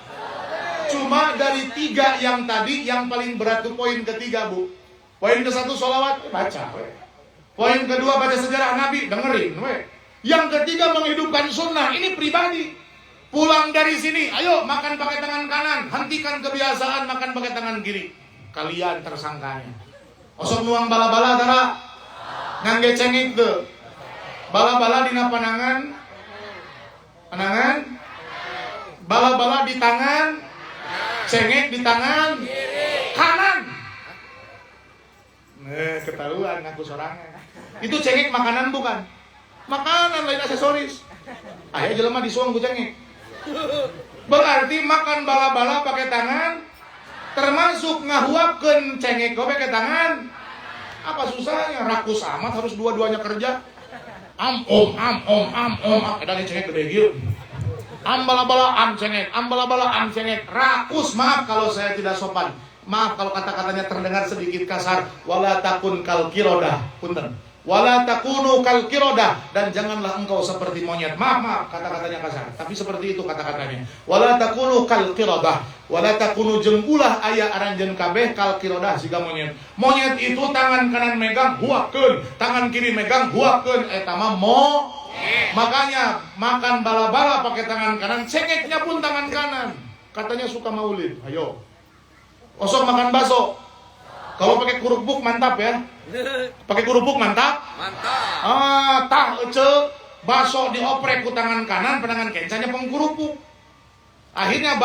Cuma dari 3 yang tadi, yang paling berat itu poin ketiga, Bu. Poin ke-1 sholawat, baca. Poin kedua baca sejarah Nabi, dengerin. Yang ketiga menghidupkan sunnah, ini pribadi. Pulang dari sini, ayo makan pakai tangan kanan. Hentikan kebiasaan makan pakai tangan kiri. Kalian tersangkanya. Osok nuang bala-bala tara. Ngangge cengik tuh. Bala-bala dina panangan. Bala-bala di tangan. Cengek di tangan kanan. Ketahuan ngaku sorangan. Itu cengek makanan bukan? Makanan lain aksesoris. Aya jelema disuang ku cengek. Berarti makan bala-bala pakai tangan, termasuk ngahuapkeun cengek gobe pakai tangan. Apa susahnya? Rakus amat harus dua-duanya kerja. Am om, ada cengek gede gitu. Bala-bala am cengek. Rakus, maaf kalau saya tidak sopan. Maaf kalau kata-katanya terdengar sedikit kasar. Wala takun kal kirodah. Punten. Wala takunu kal kirodah, dan janganlah engkau seperti monyet. Maaf, kata-katanya kasar, tapi seperti itu kata-katanya. Wala takunu kal kirodah. Wala takunu jeung ulah aya aranjeun kabeh kal kirodah siga monyet. Monyet itu tangan kanan megang huapkeun, tangan kiri megang huapkeun, eta mah makanya makan bala-bala pakai tangan kanan, cengeknya pun tangan kanan. Katanya suka maulid. Ayo. Osok makan bakso. Kalau pakai kerupuk mantap ya. Pakai kerupuk mantap? Mantap. Tah ece bakso dioprek ku tangan kanan, penangan kencanya pengkurupuk. Akhirnya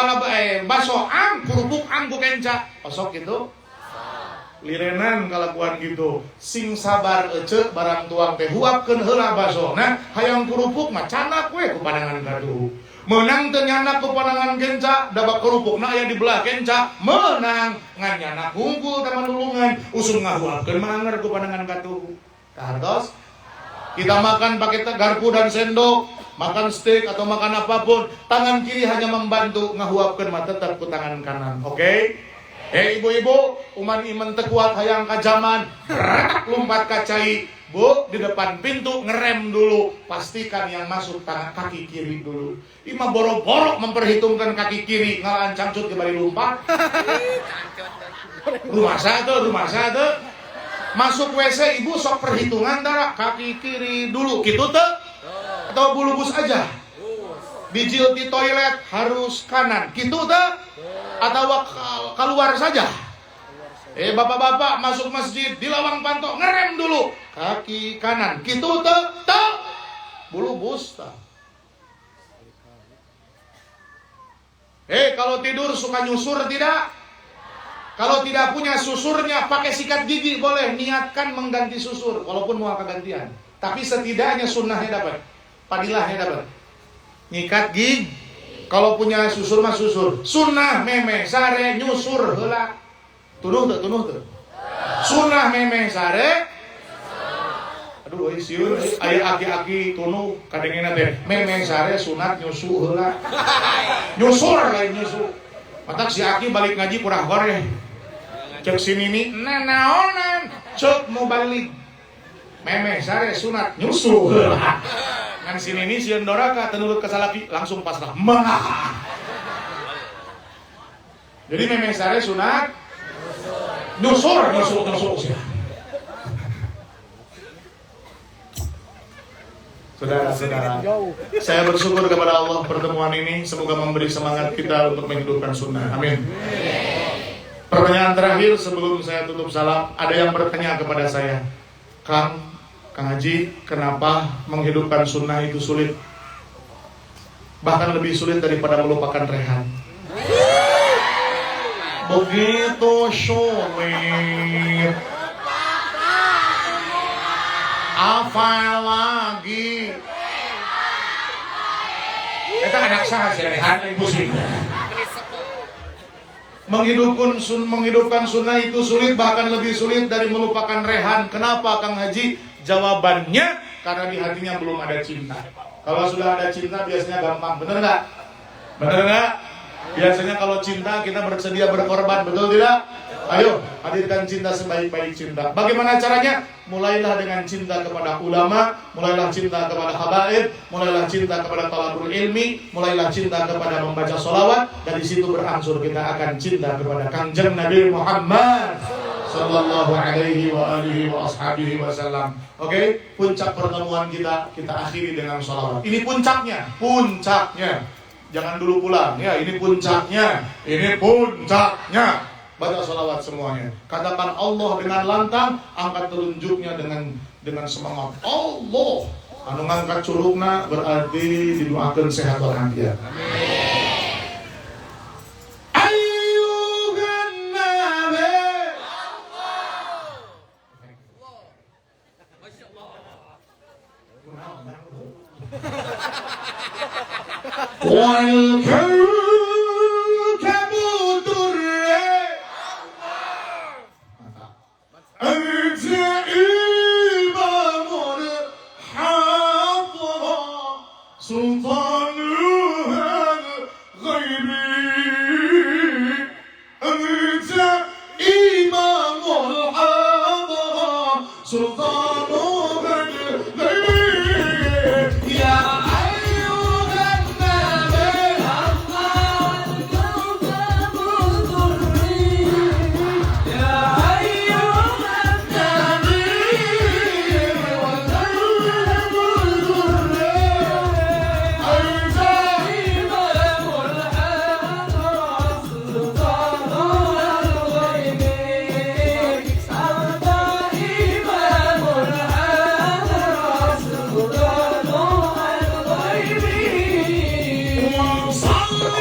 bakso kerupuk ku kenca. Osok gitu. Lirenan kalakuan gitu. Sing sabar ece barang tuang teh huapkeun heula bakso. Nah, hayang kerupuk mah canak we ku pandangan gaduh. Menang teu nyanak ku pandangan kenca, dabak kerupukna aya di belah kenca, menang ngan nyanak hungkul ka manulungan, usul ngahuapkeun manger ku pandangan gaduh. Kartos kita makan pakai garpu dan sendok, makan steak atau makan apapun, tangan kiri hanya membantu, ngahuapkeun mah tetep ku tangan kanan. Oke? Ibu-ibu, uman iman tekuat hayang ka jaman, lompat ka cai. Bu, di depan pintu ngerem dulu, pastikan yang masuk tangan kaki kiri dulu. Ima boro-boro memperhitungkan kaki kiri, ngalan cangcut ke bari lompat. Rumah satu. Masuk WC ibu sok perhitungan dara kaki kiri dulu, gitu tuh? Atau bulu bus aja? Dijil di toilet harus kanan, gitu tuh? Atau keluar saja? Bapak-bapak masuk masjid di lawang pantok ngerem dulu kaki kanan gitu tuh bulu bus ta. Kalau tidur suka nyusur tidak? Kalau tidak punya susurnya pakai sikat gigi boleh, niatkan mengganti susur walaupun mau kegantian, tapi setidaknya sunnahnya dapat, padilahnya dapat. Nyikat gigi kalau punya susur mah susur, sunnah meme sare nyusur heula. Tunuh tuh. Sunnah memeh sare. Aduh, siun aya aki-aki tunuh kadengena teh memeh sare sunat nyusu heula. Nyusur lain nyusu. Matak si aki balik ngaji kurang goreh. Cek si Nini, naonan, cek mau balik. Memeh sare sunat nyusu heula. Ngan si Nini sieun doraka teu nurut ka salaki langsung pasrah. Jadi memeh sare sunat Nusur. Saudara-saudara, saya bersyukur kepada Allah pertemuan ini semoga memberi semangat kita untuk menghidupkan sunnah. Amin. Pertanyaan terakhir sebelum saya tutup salam, ada yang bertanya kepada saya, Kang Haji, kenapa menghidupkan sunnah itu sulit? Bahkan lebih sulit daripada melupakan rehan. Begitu sulit. Apa lagi? Eta anak saha si rehan pusing. Menghidupkan sunnah itu sulit, bahkan lebih sulit dari melupakan rehan. Kenapa Kang Haji? Jawabannya karena di hatinya belum ada cinta. Kalau sudah ada cinta biasanya gampang, bener nggak? Biasanya kalau cinta kita bersedia berkorban, betul tidak? Ayo, hadirkan cinta sebaik-baik cinta. Bagaimana caranya? Mulailah dengan cinta kepada ulama, mulailah cinta kepada habaib, mulailah cinta kepada talabul ilmi, mulailah cinta kepada membaca sholawat. Dari situ berangsur kita akan cinta kepada Kangjeng Nabi Muhammad sallallahu alaihi wa alihi wa ashabihi wasallam. Oke, puncak pertemuan kita akhiri dengan sholawat. Ini puncaknya. Jangan dulu pulang, ya ini puncaknya. Baca sholawat semuanya. Katakan Allah dengan lantang, angkat telunjuknya dengan semangat. Allah. Anu ngangkat curugna berarti didoakan sehat walafiat. والكوكب دري أنت إمام الحضرة سلطانها الغيبي أنت إمام الحضرة سلطانها الغيبي يا أيها النبي الكوكب ضري يا أيها النبي والكوكب دري أنت إمام الحضرة سلطان الغيب أنت إمام الحضرة سلطان الغيب وصلي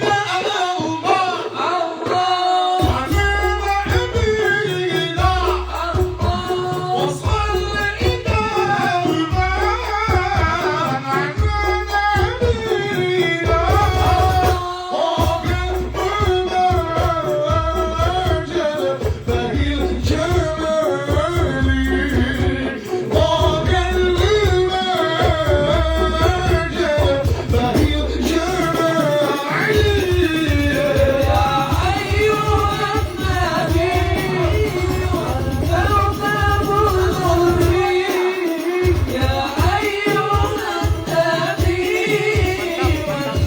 على الله الله ونعم حبيبنا وصلي دائما على نبينا فوق المجد بهي الجمال فوق المجد بهي الجمال يا أيها النبي والكوكب ضري يا أيها النبي والكوكب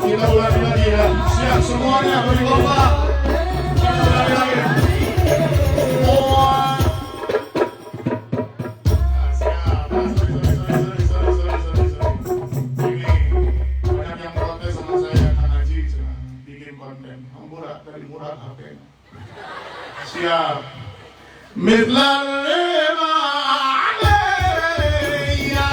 Kita ulangi lagi ya. Siap semuanya bagi Bapak. Kita ulangi lagi. One. Siap. Sorry. Ini banyak yang protes sama saya Kang Haji bikin konten. Murah dari murah HP. Siap. Midlan lima alayya.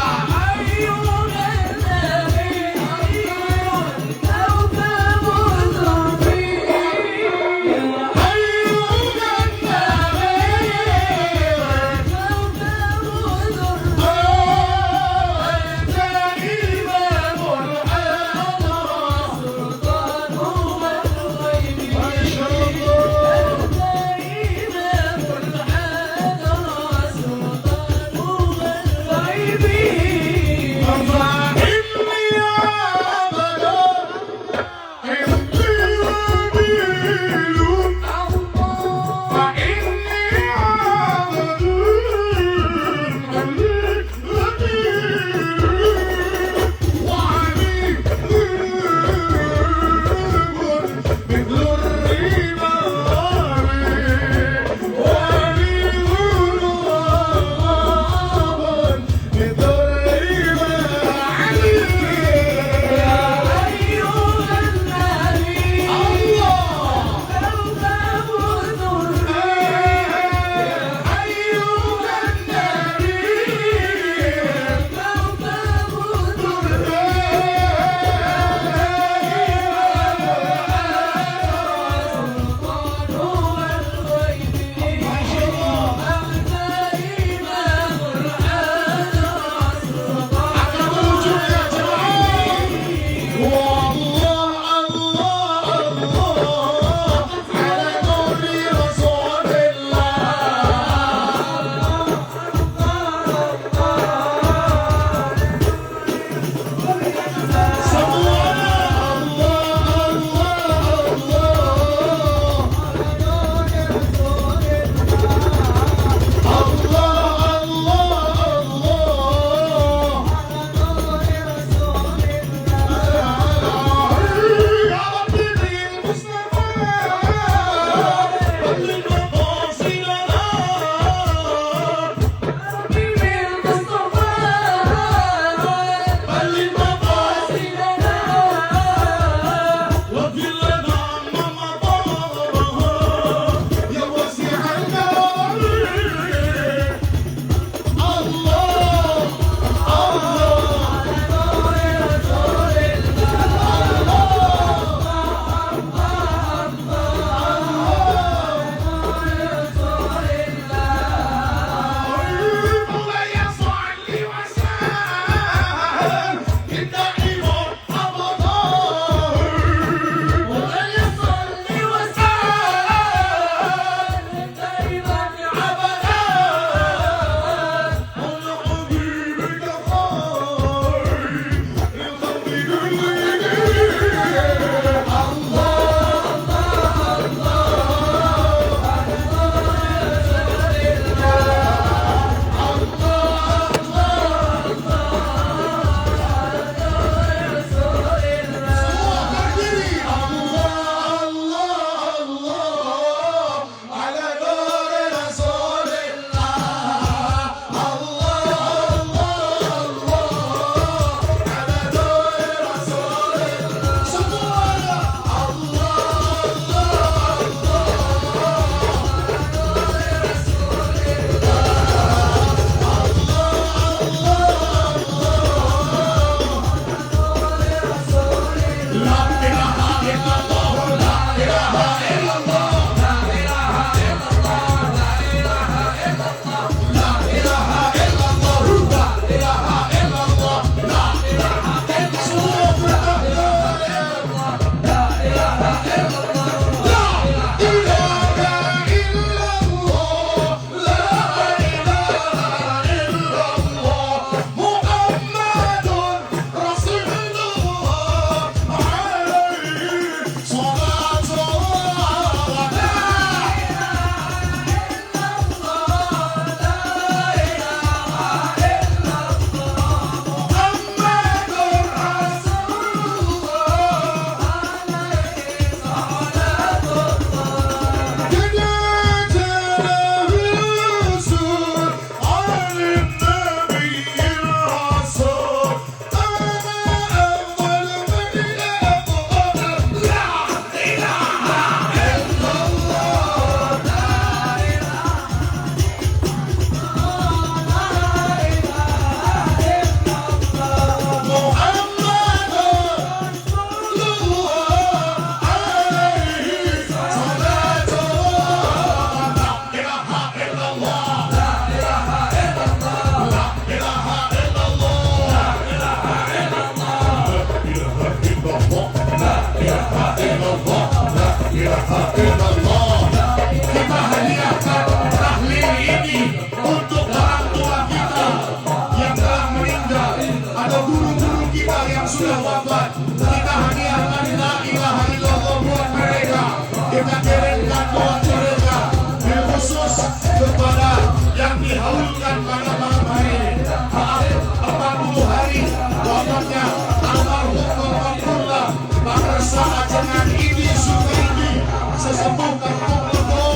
dihaulkan pada malam hari ini. Maaf, 40 hari wafatnya almarhum Bapak Bakar Saad dengan ini Sukaidi sesepuh kampung Lebo.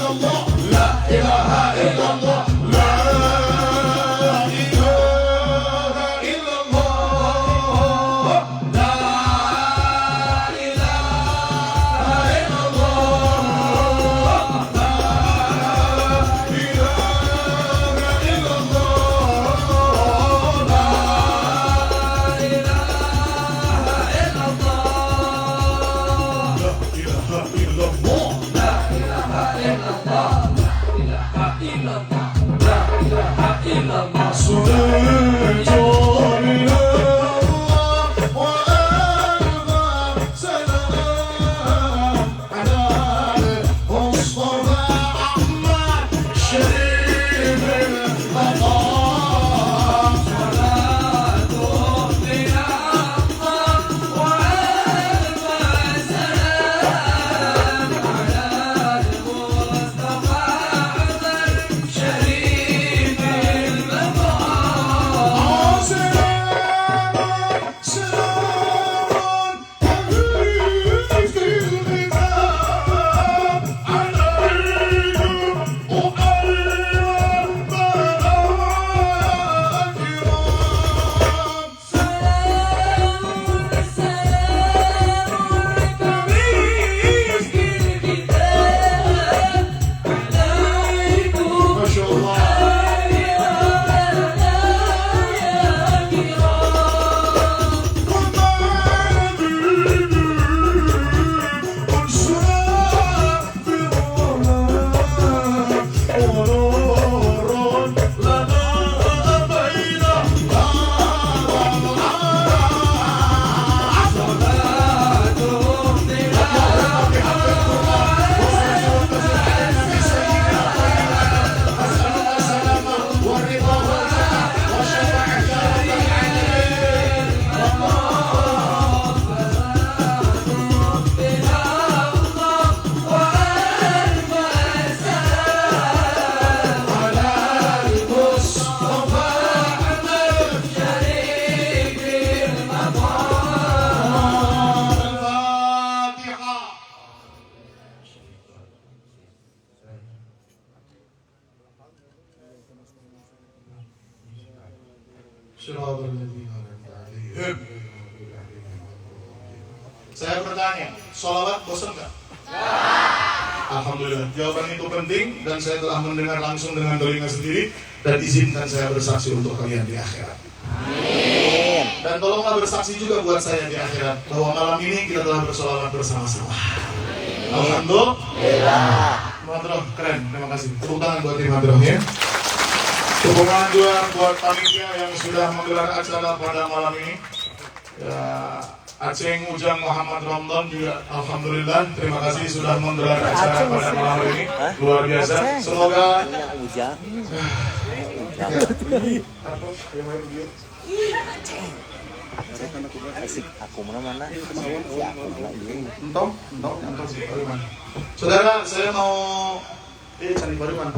Allah, la ilaha illallah, la ilaha illallah, la ilaha illallah, la ilaha illallah, la Saya bertanya, sholawat bosan nggak? Alhamdulillah, jawaban itu penting dan saya telah mendengar langsung dengan telinga sendiri dan izinkan saya bersaksi untuk kalian di akhirat. Amin. Dan tolonglah bersaksi juga buat saya di akhirat bahwa malam ini kita telah bersolawat bersama-sama. Alhamdulillah. Madroh, keren, terima kasih. Tepuk tangan buat tim Madroh ya. Tepuk tangan juga buat panitia yang sudah menggelar acara pada malam ini. Ya, Aceh Ujang Muhammad Ramadan juga alhamdulillah terima kasih sudah menggelar acara pada malam ini luar biasa. Semoga aku mana si aku Saudara, saya mau cari Bariman.